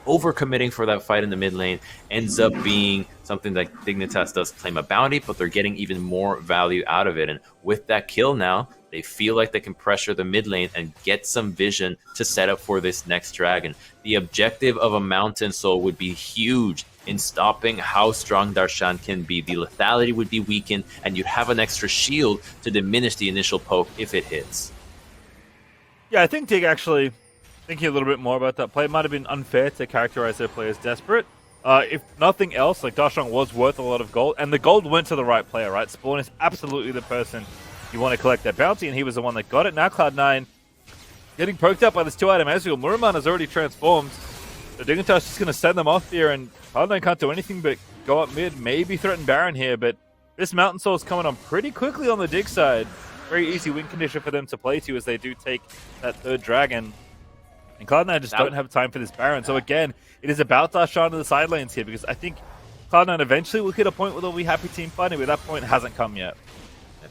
overcommitting for that fight in the mid lane ends up being something that Dignitas does claim a bounty, but they're getting even more value out of it. And with that kill now, they feel like they can pressure the mid lane and get some vision to set up for this next dragon. The objective of a Mountain Soul would be huge in stopping how strong Darshan can be. The lethality would be weakened, and you'd have an extra shield to diminish the initial poke if it hits. Yeah, I think Dig actually, thinking a little bit more about that play, it might have been unfair to characterize their play as desperate. If nothing else, like Darshan was worth a lot of gold, and the gold went to the right player, right? Spawn is absolutely the person you want to collect that bounty, and he was the one that got it. Now Cloud9 getting poked up by this 2-item Ezreal. Muramon has already transformed. So Dignitas is just going to send them off here, and Cloud9 can't do anything but go up mid, maybe threaten Baron here, but this Mountain Soul is coming on pretty quickly on the Dig side. Very easy win condition for them to play to as they do take that third dragon. And Cloud9 just don't have time for this Baron. So again, it is about Darshan to the side lanes here, because I think Cloud9 eventually will hit a point where they'll be happy team fighting, but that point hasn't come yet.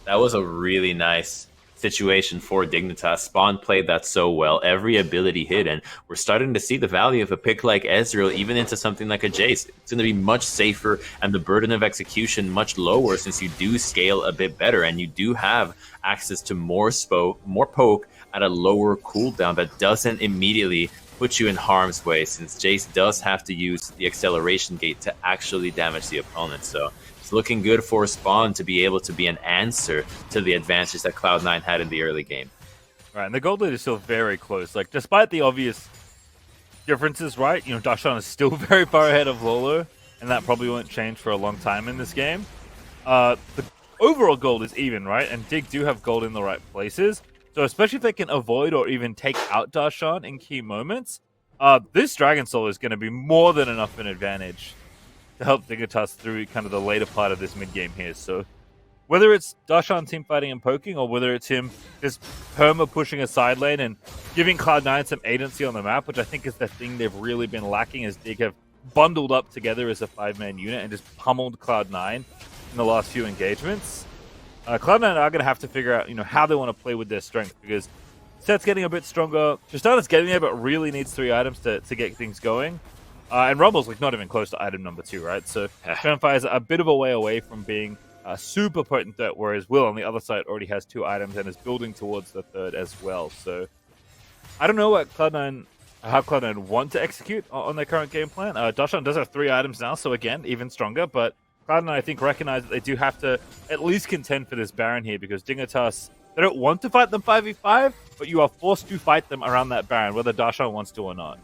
That was a really nice situation for Dignitas. Spawn played that so well. Every ability hit, and we're starting to see the value of a pick like Ezreal even into something like a Jace. It's going to be much safer, and the burden of execution much lower since you do scale a bit better, and you do have access to more poke at a lower cooldown that doesn't immediately put you in harm's way, since Jace does have to use the acceleration gate to actually damage the opponent. So it's looking good for Spawn to be able to be an answer to the advantage that Cloud9 had in the early game. Right, and the gold lead is still very close. Like, despite the obvious differences, right? You know, Darshan is still very far ahead of Lolo, and that probably won't change for a long time in this game. The overall gold is even, right? And Dig do have gold in the right places. So especially if they can avoid or even take out Darshan in key moments, this Dragon Soul is going to be more than enough an advantage to help Dignitas through kind of the later part of this mid-game here. So whether it's Darshan team fighting and poking, or whether it's him just perma pushing a side lane and giving Cloud9 some agency on the map, which I think is the thing they've really been lacking, as Dig have bundled up together as a 5-man unit and just pummeled Cloud9 in the last few engagements. Cloud9 are going to have to figure out, how they want to play with their strength, because Set's getting a bit stronger. Tristana's getting there, but really needs 3 items to get things going. And Rumble's like not even close to item number 2, right? So Fernfire is a bit of a way away from being a super potent threat, whereas Will on the other side already has 2 items and is building towards the third as well. So I don't know how Cloud9 want to execute on their current game plan. Darshan does have 3 items now, so again, even stronger, but Cloud9, I think, recognize that they do have to at least contend for this Baron here, because Dignitas, they don't want to fight them 5v5, but you are forced to fight them around that Baron, whether Darshan wants to or not.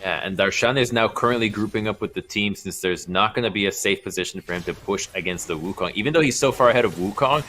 Yeah, and Darshan is now currently grouping up with the team, since there's not going to be a safe position for him to push against the Wukong. Even though he's so far ahead of Wukong,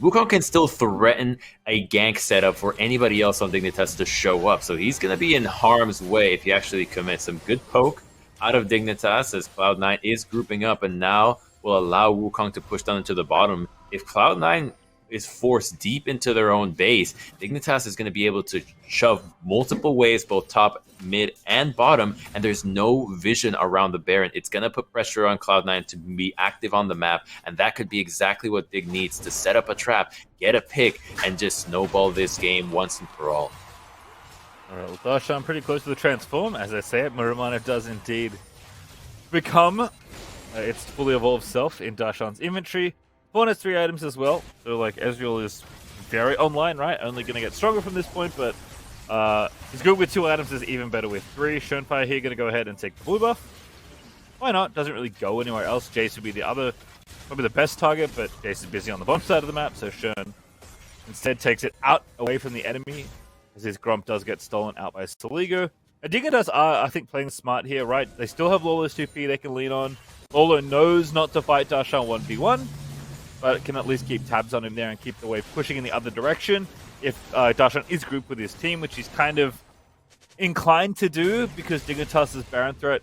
Wukong can still threaten a gank setup for anybody else on Dignitas to show up. So he's going to be in harm's way if he actually commits. Some good poke out of Dignitas as Cloud9 is grouping up, and now will allow Wukong to push down into the bottom. If Cloud9 is forced deep into their own base, Dignitas is going to be able to shove multiple waves, both top, mid, and bottom, and there's no vision around the Baron. It's going to put pressure on Cloud9 to be active on the map, and that could be exactly what Dig needs to set up a trap, get a pick, and just snowball this game once and for all. Alright, well, Darshan pretty close to the transform. As I say it, Muramana does indeed become its fully evolved self in Darshan's inventory. Spawn has 3 items as well, so like Ezreal is very online, right? Only going to get stronger from this point, but he's good with 2 items, is even better with 3. Schönfire here going to go ahead and take the blue buff. Why not? Doesn't really go anywhere else. Jace would be the other, probably the best target, but Jace is busy on the bottom side of the map, so Schön instead takes it out away from the enemy, as his Gromp does get stolen out by Soligo. Dignitas are, I think, playing smart here, right? They still have Lolo's 2P they can lean on. Lolo knows not to fight Darshan 1v1, but can at least keep tabs on him there and keep the wave pushing in the other direction. If Darshan is grouped with his team, which he's kind of inclined to do because Dignitas' Baron threat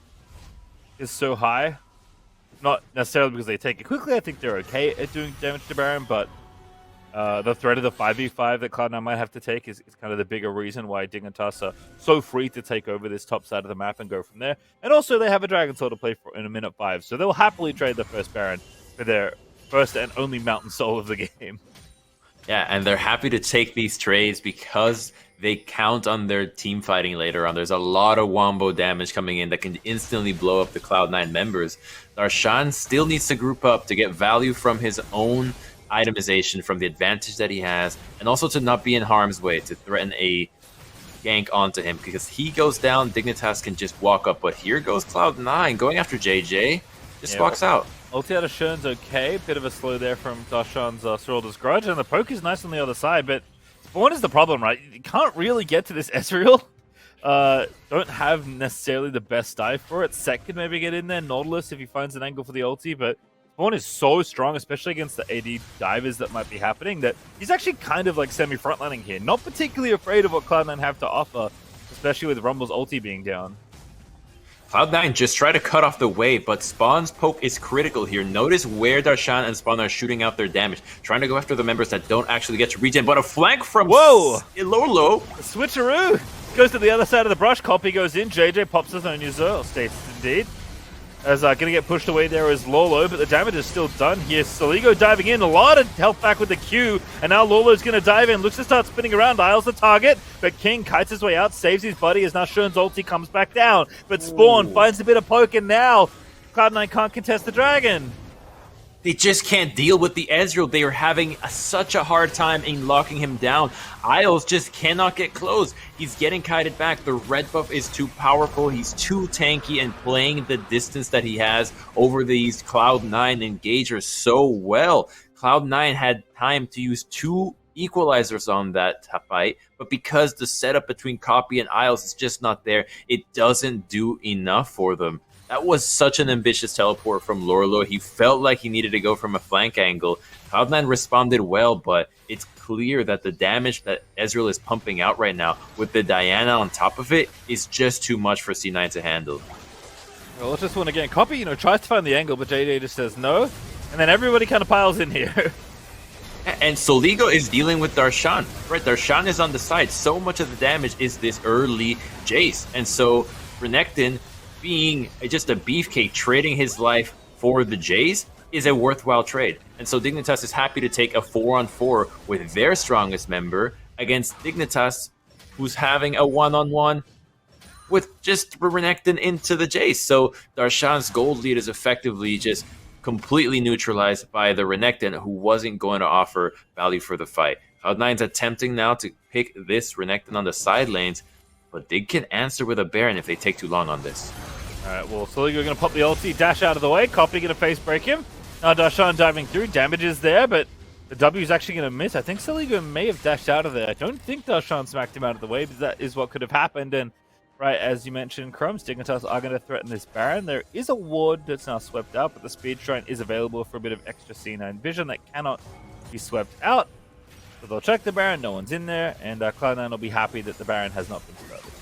is so high. Not necessarily because they take it quickly. I think they're okay at doing damage to Baron, but The threat of the 5v5 that Cloud9 might have to take is kind of the bigger reason why Dignitas are so free to take over this top side of the map and go from there. And also they have a Dragon Soul to play for in a minute 5, so they'll happily trade the first Baron for their first and only Mountain Soul of the game. Yeah, and they're happy to take these trades because they count on their team fighting later on. There's a lot of wombo damage coming in that can instantly blow up the Cloud9 members. Darshan still needs to group up to get value from his own itemization, from the advantage that he has, and also to not be in harm's way, to threaten a gank onto him, because he goes down, Dignitas can just walk up, but here goes Cloud9 going after JJ, just walks out. Ulti out of Shern's okay, bit of a slow there from Darshan's Seralda's Grudge, and the poke is nice on the other side, but Spawn is the problem, right? You can't really get to this Ezreal. Don't have necessarily the best dive for it. Sek could maybe get in there, Nautilus if he finds an angle for the ulti, but Spawn is so strong, especially against the AD divers that might be happening, that he's actually kind of like semi-frontlining here. Not particularly afraid of what Cloud9 have to offer, especially with Rumble's ulti being down. Cloud9 just try to cut off the wave, but Spawn's poke is critical here. Notice where Darshan and Spawn are shooting out their damage, trying to go after the members that don't actually get to regen, but a flank from Lolo. Switcheroo! Goes to the other side of the brush, Copy goes in, JJ pops his own user, states indeed. As gonna get pushed away there is Lolo, but the damage is still done here. Soligo diving in, a lot of health back with the Q, and now Lolo's gonna dive in, looks to start spinning around, Isles the target, but King kites his way out, saves his buddy as now Shern's ulti comes back down. But Spawn finds a bit of poke, and now Cloud9 can't contest the dragon. They just can't deal with the Ezreal. They are having such a hard time in locking him down. Isles just cannot get close. He's getting kited back. The red buff is too powerful. He's too tanky, and playing the distance that he has over these Cloud9 engagers so well. Cloud9 had time to use 2 equalizers on that fight, but because the setup between Copy and Isles is just not there, it doesn't do enough for them. That was such an ambitious teleport from Lorlo. He felt like he needed to go from a flank angle. Cloud9 responded well, but it's clear that the damage that Ezreal is pumping out right now, with the Diana on top of it, is just too much for C9 to handle. Well, let's just one again. Copy, tries to find the angle, but JJ just says no, and then everybody kind of piles in here. And Soligo is dealing with Darshan. Right, Darshan is on the side. So much of the damage is this early Jace. And so Renekton, being just a beefcake, trading his life for the Jays is a worthwhile trade. And so Dignitas is happy to take a 4-on-4 with their strongest member against Dignitas, who's having a 1-on-1 with just Renekton into the Jace. So Darshan's gold lead is effectively just completely neutralized by the Renekton, who wasn't going to offer value for the fight. Cloud9's attempting now to pick this Renekton on the side lanes, but Dig can answer with a Baron if they take too long on this. Alright, well, Soligo going to pop the ulti, dash out of the way. Copy going to face break him. Now Darshan diving through, damage is there, but the W is actually going to miss. I think Soligo may have dashed out of there. I don't think Darshan smacked him out of the way, but that is what could have happened. And right, as you mentioned, Crumbs, Dignitas are going to threaten this Baron. There is a ward that's now swept out, but the Speed Shrine is available for a bit of extra C9 vision that cannot be swept out. So they'll check the Baron, no one's in there, and Cloud9 will be happy that the Baron has not been started.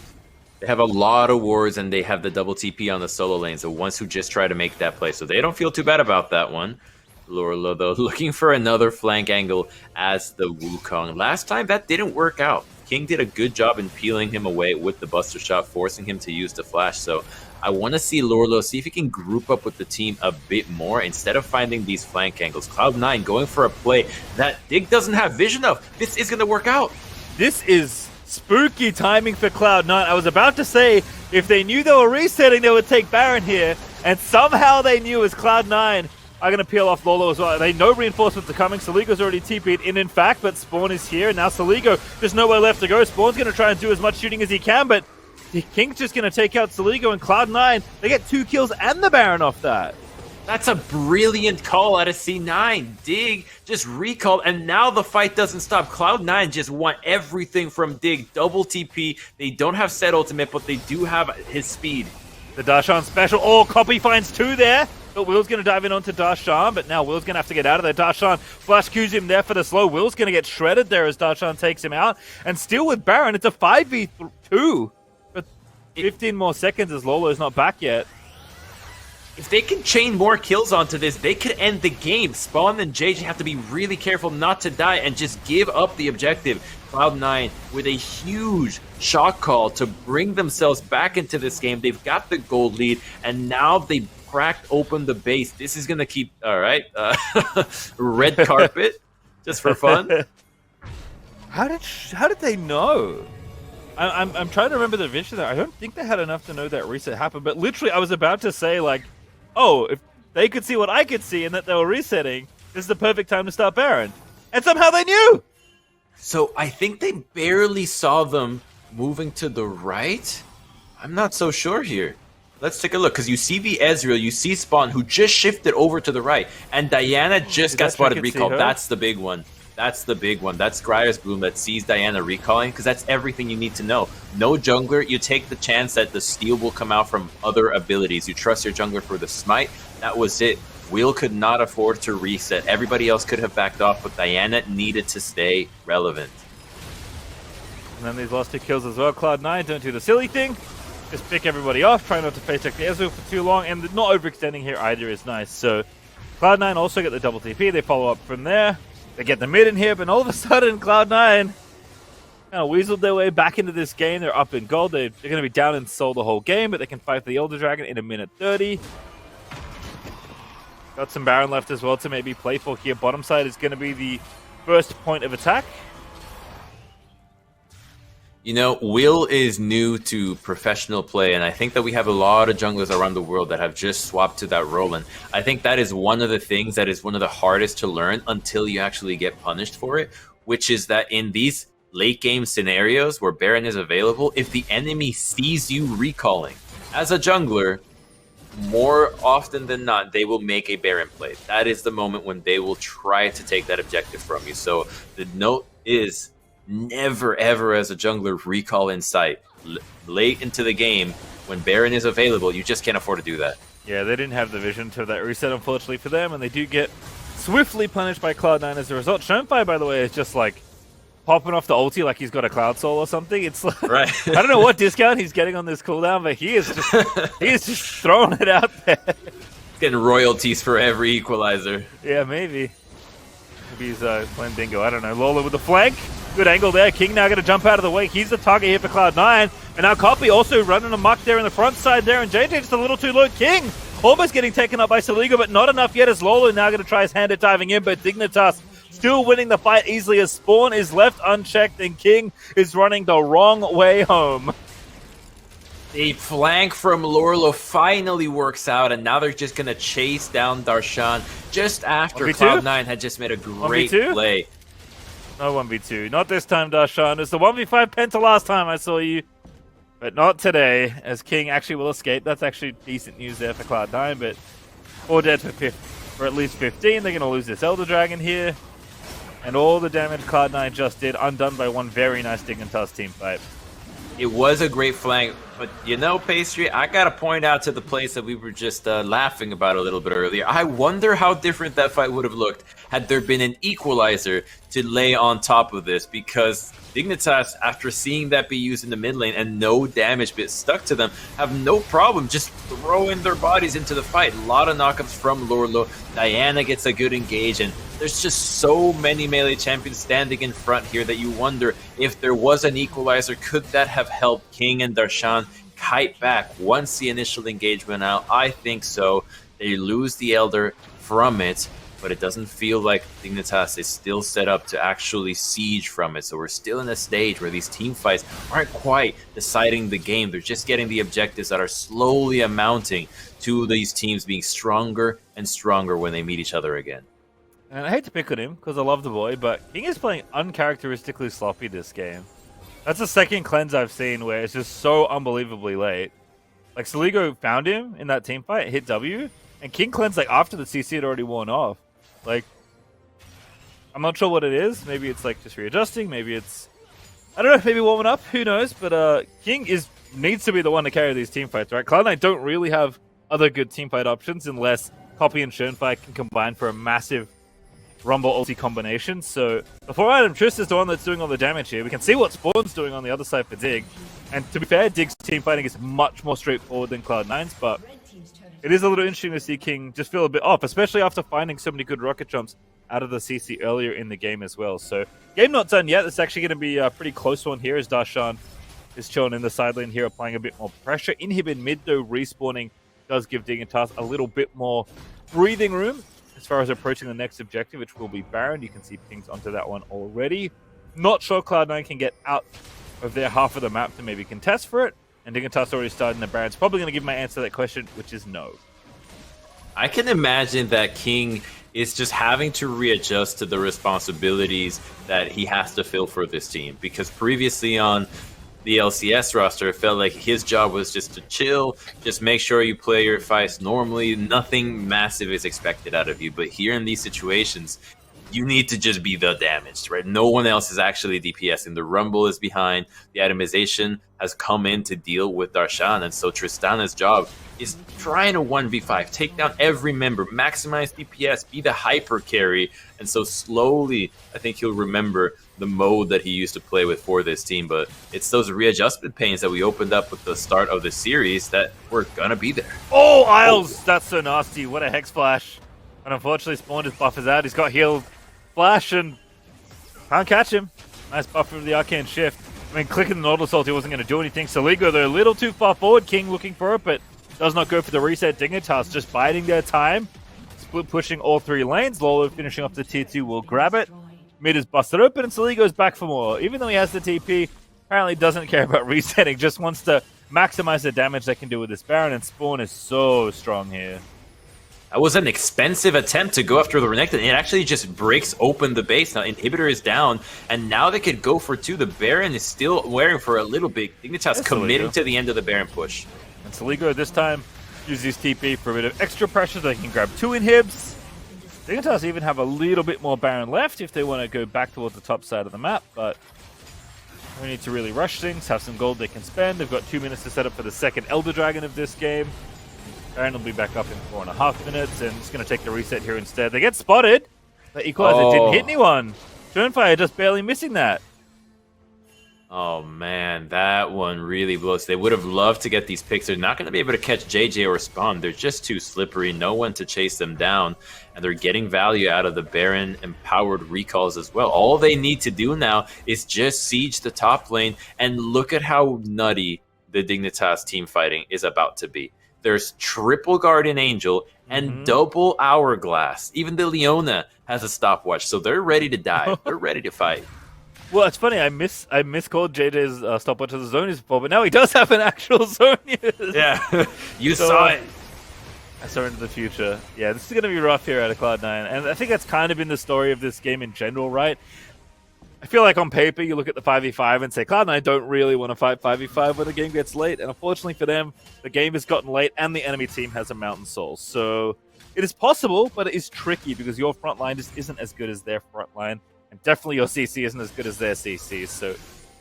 They have a lot of wards, and they have the double TP on the solo lanes, the ones who just try to make that play, so they don't feel too bad about that one. Lorlo, though, looking for another flank angle as the Wukong. Last time, that didn't work out. King did a good job in peeling him away with the Buster Shot, forcing him to use the flash, so I want to see Lorlo see if he can group up with the team a bit more instead of finding these flank angles. Cloud9 going for a play that Dig doesn't have vision of. This is going to work out. This is spooky timing for Cloud9. I was about to say, if they knew they were resetting, they would take Baron here, and somehow they knew as Cloud9 are going to peel off Lolo as well. They know reinforcements are coming. Soligo's already TP'd in fact, but Spawn is here. Now Soligo, there's nowhere left to go. Spawn's going to try and do as much shooting as he can, but King's just going to take out Soligo, and Cloud9, they get 2 kills and the Baron off that. That's a brilliant call out of C9. Dig just recalled, and now the fight doesn't stop. Cloud9 just want everything from Dig. Double TP. They don't have set ultimate, but they do have his speed. The Darshan special. Oh, Copy finds 2 there. But Will's going to dive in onto Darshan, but now Will's going to have to get out of there. Darshan flash Qs him there for the slow. Will's going to get shredded there as Darshan takes him out. And still with Baron, it's a 5v2. But 15 more seconds as Lolo's not back yet. If they can chain more kills onto this, they could end the game. Spawn and JJ have to be really careful not to die and just give up the objective. Cloud9 with a huge shot call to bring themselves back into this game. They've got the gold lead, and now they cracked open the base. This is going to keep... All right. Red carpet, just for fun. How did they know? I'm trying to remember the vision there. I don't think they had enough to know that reset happened, but literally I was about to say, like, oh, if they could see what I could see and that they were resetting, this is the perfect time to start Baron. And somehow they knew! So I think they barely saw them moving to the right? I'm not so sure here. Let's take a look, because you see the Ezreal, you see Spawn, who just shifted over to the right, and Diana just got spotted recalled. That's the big one. That's the big one. That's Grier's Bloom that sees Diana recalling, because that's everything you need to know. No jungler, you take the chance that the steal will come out from other abilities. You trust your jungler for the smite. That was it. Will could not afford to reset. Everybody else could have backed off, but Diana needed to stay relevant. And then these last 2 kills as well. Cloud9 don't do the silly thing. Just pick everybody off, try not to face check the Ezreal for too long, and not overextending here either is nice. So Cloud9 also get the double TP. They follow up from there. They get the mid in here, but all of a sudden, Cloud9 kind of weaseled their way back into this game. They're up in gold. They're going to be down in soul the whole game, but they can fight the Elder Dragon in a minute 30. Got some Baron left as well to maybe play for here. Bottom side is going to be the first point of attack. You know, Will is new to professional play, and I think that we have a lot of junglers around the world that have just swapped to that role, and I think that is one of the things that is one of the hardest to learn until you actually get punished for it, which is that in these late game scenarios where Baron is available, if the enemy sees you recalling as a jungler, more often than not, they will make a Baron play. That is the moment when they will try to take that objective from you. So the note is, never ever as a jungler recall in sight. Late into the game, when Baron is available, you just can't afford to do that. Yeah, they didn't have the vision to that reset, unfortunately for them, and they do get swiftly punished by Cloud9 as a result. Shonefire, by the way, is just like popping off the ulti like he's got a Cloud Soul or something. It's like, right. I don't know what discount he's getting on this cooldown, but he is just throwing it out there. Getting royalties for every equalizer. Yeah, maybe. Maybe he's playing Dingo. I don't know. Lola with the flank. Good angle there. King now going to jump out of the way. He's the target here for Cloud9. And now Copy also running amok there in the front side there. And JJ just a little too low. King almost getting taken up by Saligo, but not enough yet as Lola now going to try his hand at diving in. But Dignitas still winning the fight easily as Spawn is left unchecked and King is running the wrong way home. The flank from Lorlo finally works out, and now they're just going to chase down Darshan just after Cloud9 had just made a great play. No 1v2. Not this time, Darshan. It's the 1v5 Penta last time I saw you. But not today, as King actually will escape. That's actually decent news there for Cloud9, but 4 dead for at least 15. They're going to lose this Elder Dragon here. And all the damage Cloud9 just did, undone by one very nice Dignitas team fight. It was a great flank, but you know, Pastry, I gotta point out to the place that we were just laughing about a little bit earlier. I wonder how different that fight would have looked had there been an equalizer to lay on top of this, because Dignitas, after seeing that be used in the mid lane and no damage bit stuck to them, have no problem just throwing their bodies into the fight. A lot of knockups from Lorlo. Diana gets a good engage, and there's just so many melee champions standing in front here that you wonder if there was an equalizer, could that have helped King and Darshan kite back once the initial engage went out? I think so. They lose the Elder from it, but it doesn't feel like Dignitas is still set up to actually siege from it. So we're still in a stage where these team fights aren't quite deciding the game. They're just getting the objectives that are slowly amounting to these teams being stronger and stronger when they meet each other again. And I hate to pick on him because I love the boy, but King is playing uncharacteristically sloppy this game. That's the second cleanse I've seen where it's just so unbelievably late. Like, Saligo found him in that team fight, hit W, and King cleansed like after the CC had already worn off. Like, I'm not sure what it is. Maybe it's like just readjusting. Maybe it's, I don't know, maybe warming up. Who knows? But King needs to be the one to carry these team fights, right? Cloud9 don't really have other good team fight options unless Copy and Shonefire can combine for a massive Rumble ulti combination. So the 4-item Triss is the one that's doing all the damage here. We can see what Spawn's doing on the other side for Dig. And to be fair, Dig's team fighting is much more straightforward than Cloud9's, but it is a little interesting to see King just feel a bit off, especially after finding so many good rocket jumps out of the CC earlier in the game as well. So game not done yet. It's actually going to be a pretty close one here as Darshan is chilling in the side lane here, applying a bit more pressure. Inhib mid, though, respawning does give Dignitas a little bit more breathing room as far as approaching the next objective, which will be Baron. You can see pings onto that one already. Not sure Cloud9 can get out of their half of the map to maybe contest for it. And Dignitas already started in the Baron's probably going to give my answer to that question, which is no. I can imagine that King is just having to readjust to the responsibilities that he has to fill for this team. Because previously on the LCS roster, it felt like his job was just to chill, just make sure you play your fights normally. Nothing massive is expected out of you. But here in these situations, you need to just be the damaged, right? No one else is actually DPSing. The Rumble is behind. The itemization has come in to deal with Darshan. And so Tristana's job is trying to 1v5, take down every member, maximize DPS, be the hyper carry. And so slowly, I think he'll remember the mode that he used to play with for this team. But it's those readjustment pains that we opened up with the start of the series that were gonna be there. Oh, Isles! That's so nasty. What a Hex Flash. And unfortunately, Spawn just buffers out. He's got heal Flash and can't catch him. Nice buffer of the Arcane Shift. I mean, clicking the Nautilus ult, he wasn't going to do anything. Soligo, they're a little too far forward. King looking for it, but does not go for the reset. Dignitas just biding their time. Split pushing all three lanes. Lolo finishing off the tier 2 will grab it. Mid is busted open and Soligo's back for more. Even though he has the TP, apparently doesn't care about resetting. Just wants to maximize the damage they can do with this Baron, and Spawn is so strong here. That was an expensive attempt to go after the Renekton. It actually just breaks open the base. Now, Inhibitor is down, and now they could go for 2. The Baron is still wearing for a little bit. Dignitas committing to the end of the Baron push. And Soligo this time uses TP for a bit of extra pressure. They can grab 2 inhibs. Dignitas even have a little bit more Baron left if they want to go back towards the top side of the map, but we need to really rush things, have some gold they can spend. They've got 2 minutes to set up for the second Elder Dragon of this game. Baron will be back up in 4.5 minutes, and just going to take the reset here instead. They get spotted. The Equalizer didn't hit anyone. Turnfire just barely missing that. Oh, man, that one really blows. They would have loved to get these picks. They're not going to be able to catch JJ or Spawn. They're just too slippery. No one to chase them down, and they're getting value out of the Baron-empowered recalls as well. All they need to do now is just siege the top lane, and look at how nutty the Dignitas team fighting is about to be. There's triple Guardian Angel and double Hourglass. Even the Leona has a stopwatch, so they're ready to die. They're ready to fight. Well, it's funny. I miscalled JJ's stopwatch as a Zonius before, but now he does have an actual Zonius. Yeah, you saw it. I saw into the future. Yeah, this is going to be rough here out of Cloud9, and I think that's kind of been the story of this game in general, right? I feel like on paper, you look at the 5v5 and say, Cloud9 don't really want to fight 5v5 when the game gets late. And unfortunately for them, the game has gotten late and the enemy team has a Mountain Soul. So it is possible, but it is tricky because your front line just isn't as good as their front line. And definitely your CC isn't as good as their CC. So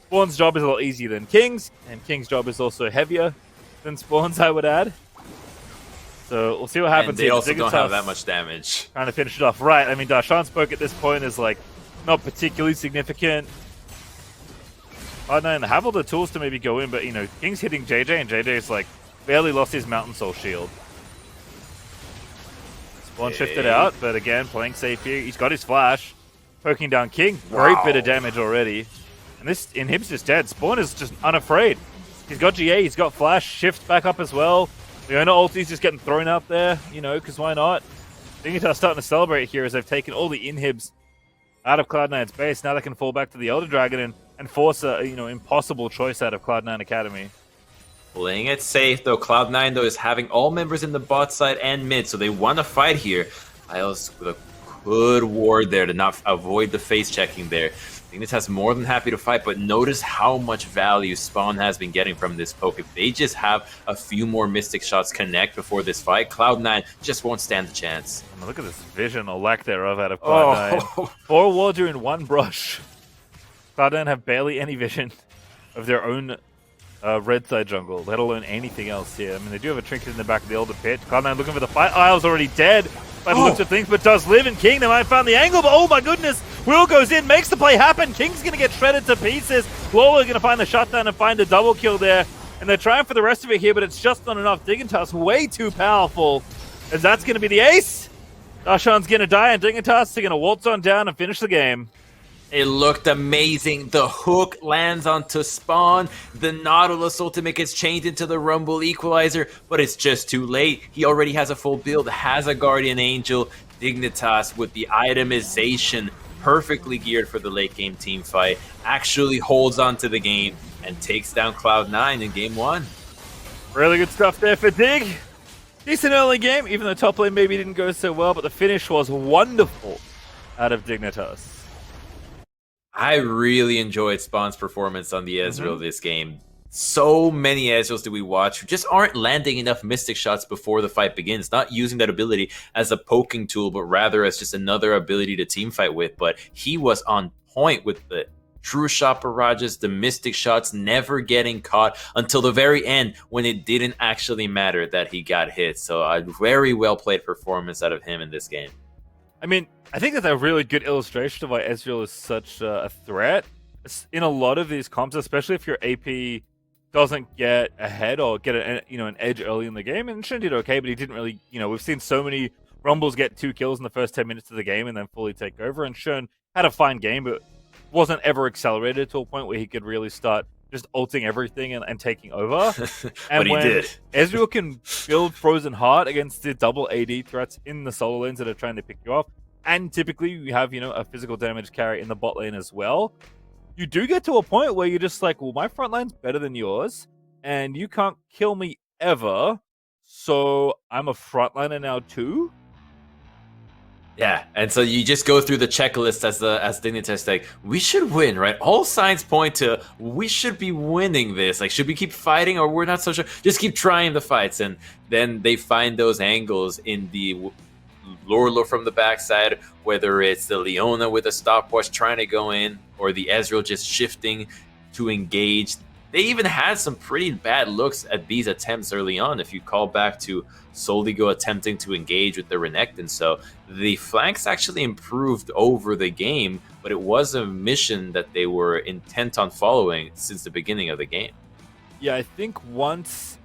Spawn's job is a lot easier than King's. And King's job is also heavier than Spawn's, I would add. So we'll see what happens. And they also don't have that much damage. Trying to finish it off right. I mean, Darshan's poke at this point is like, not particularly significant. Cloud9 have all the tools to maybe go in, but, you know, King's hitting JJ, and JJ's, like, barely lost his Mountain Soul shield. Spawn shifted out, but again, playing safe here. He's got his flash. Poking down King. Great bit of damage already. And this Inhib's just dead. Spawn is just unafraid. He's got GA, he's got flash, shift back up as well. Leona ulti's just getting thrown out there, you know, because why not? Dignitas starting to celebrate here as they've taken all the Inhibs out of Cloud9's base. Now they can fall back to the Elder Dragon and force a, you know, impossible choice out of Cloud9 Academy. Playing it safe, though. Cloud9, though, is having all members in the bot side and mid, so they want to fight here. Isles with a good ward there to not avoid the face checking there. Dignitas more than happy to fight, but notice how much value Spawn has been getting from this poke. If they just have a few more Mystic shots connect before this fight, Cloud9 just won't stand the chance. I mean, look at this vision or lack thereof out of Cloud9. 4 wards are in one brush. Cloud9 have barely any vision of their own red side jungle, let alone anything else here. I mean, they do have a trinket in the back of the Elder Pit. Cloud9 looking for the fight. Isle's already dead by the looks of things, but does live in King. They might find the angle, but oh my goodness! Will goes in, makes the play happen. King's going to get shredded to pieces. Lolo going to find the shutdown and find a double kill there. and they're trying for the rest of it here, but it's just not enough. Dignitas way too powerful, as that's going to be the ace. Darshan's going to die, and Dignitas are going to waltz on down and finish the game. It looked amazing. The hook lands onto Spawn. The Nautilus ultimate gets changed into the Rumble Equalizer, but it's just too late. He already has a full build, has a Guardian Angel. Dignitas with the itemization perfectly geared for the late game team fight actually holds on to the game and takes down Cloud9 in game 1. Really good stuff there for Dig. Decent early game, even though top lane maybe didn't go so well, but the finish was wonderful out of Dignitas. I really enjoyed Spawn's performance on the Ezreal this game. So many Ezreals do we watch who just aren't landing enough Mystic shots before the fight begins, not using that ability as a poking tool, but rather as just another ability to team fight with. But he was on point with the true shot barrages, the Mystic shots, never getting caught until the very end when it didn't actually matter that he got hit. So a very well played performance out of him in this game. I mean, I think that's a really good illustration of why Ezreal is such a threat. In a lot of these comps, especially if your AP doesn't get ahead or get an edge early in the game, and Shen did okay, but he didn't really, we've seen so many Rumbles get 2 kills in the first 10 minutes of the game and then fully take over, and Shen had a fine game, but wasn't ever accelerated to a point where he could really start just ulting everything and taking over. And but he did. Ezreal can build Frozen Heart against the double AD threats in the solo lanes that are trying to pick you off, and typically you have, a physical damage carry in the bot lane as well. You do get to a point where you're just like, well, my front line's better than yours, and you can't kill me ever, so I'm a frontliner now too? Yeah, and so you just go through the checklist as Dignitas, like, we should win, right? All signs point to we should be winning this. Like, should we keep fighting or we're not so sure? Just keep trying the fights, and then they find those angles in the Lorlo from the backside, whether it's the Leona with a stopwatch trying to go in, or the Ezreal just shifting to engage. They even had some pretty bad looks at these attempts early on, if you call back to Soligo attempting to engage with the Renekton. So the flanks actually improved over the game, but it was a mission that they were intent on following since the beginning of the game. Yeah, I think once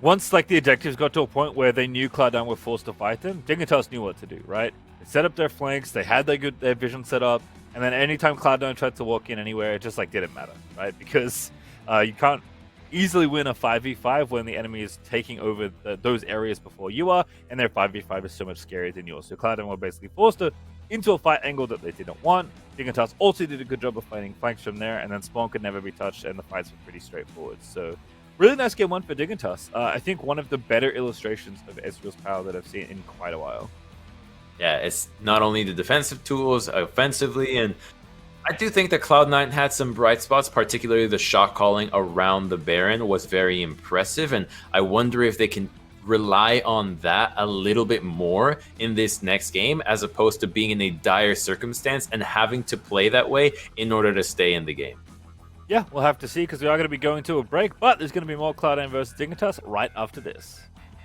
like the objectives got to a point where they knew Cloud9 were forced to fight them, Dignitas knew what to do, right? They set up their flanks, they had their vision set up, and then anytime Cloud9 tried to walk in anywhere, it just didn't matter, right? Because you can't easily win a 5v5 when the enemy is taking over those areas before you are, and their 5v5 is so much scarier than yours. So Cloud9 were basically forced into a fight angle that they didn't want. Dignitas also did a good job of fighting flanks from there, and then Spawn could never be touched, and the fights were pretty straightforward. So really nice game 1 for Dignitas. I think one of the better illustrations of Ezreal's power that I've seen in quite a while. Yeah, it's not only the defensive tools, offensively, and I do think that Cloud9 had some bright spots, particularly the shot calling around the Baron was very impressive, and I wonder if they can rely on that a little bit more in this next game, as opposed to being in a dire circumstance and having to play that way in order to stay in the game. Yeah, we'll have to see, because we are going to be going to a break, but there's going to be more Cloud9 versus Dignitas right after this.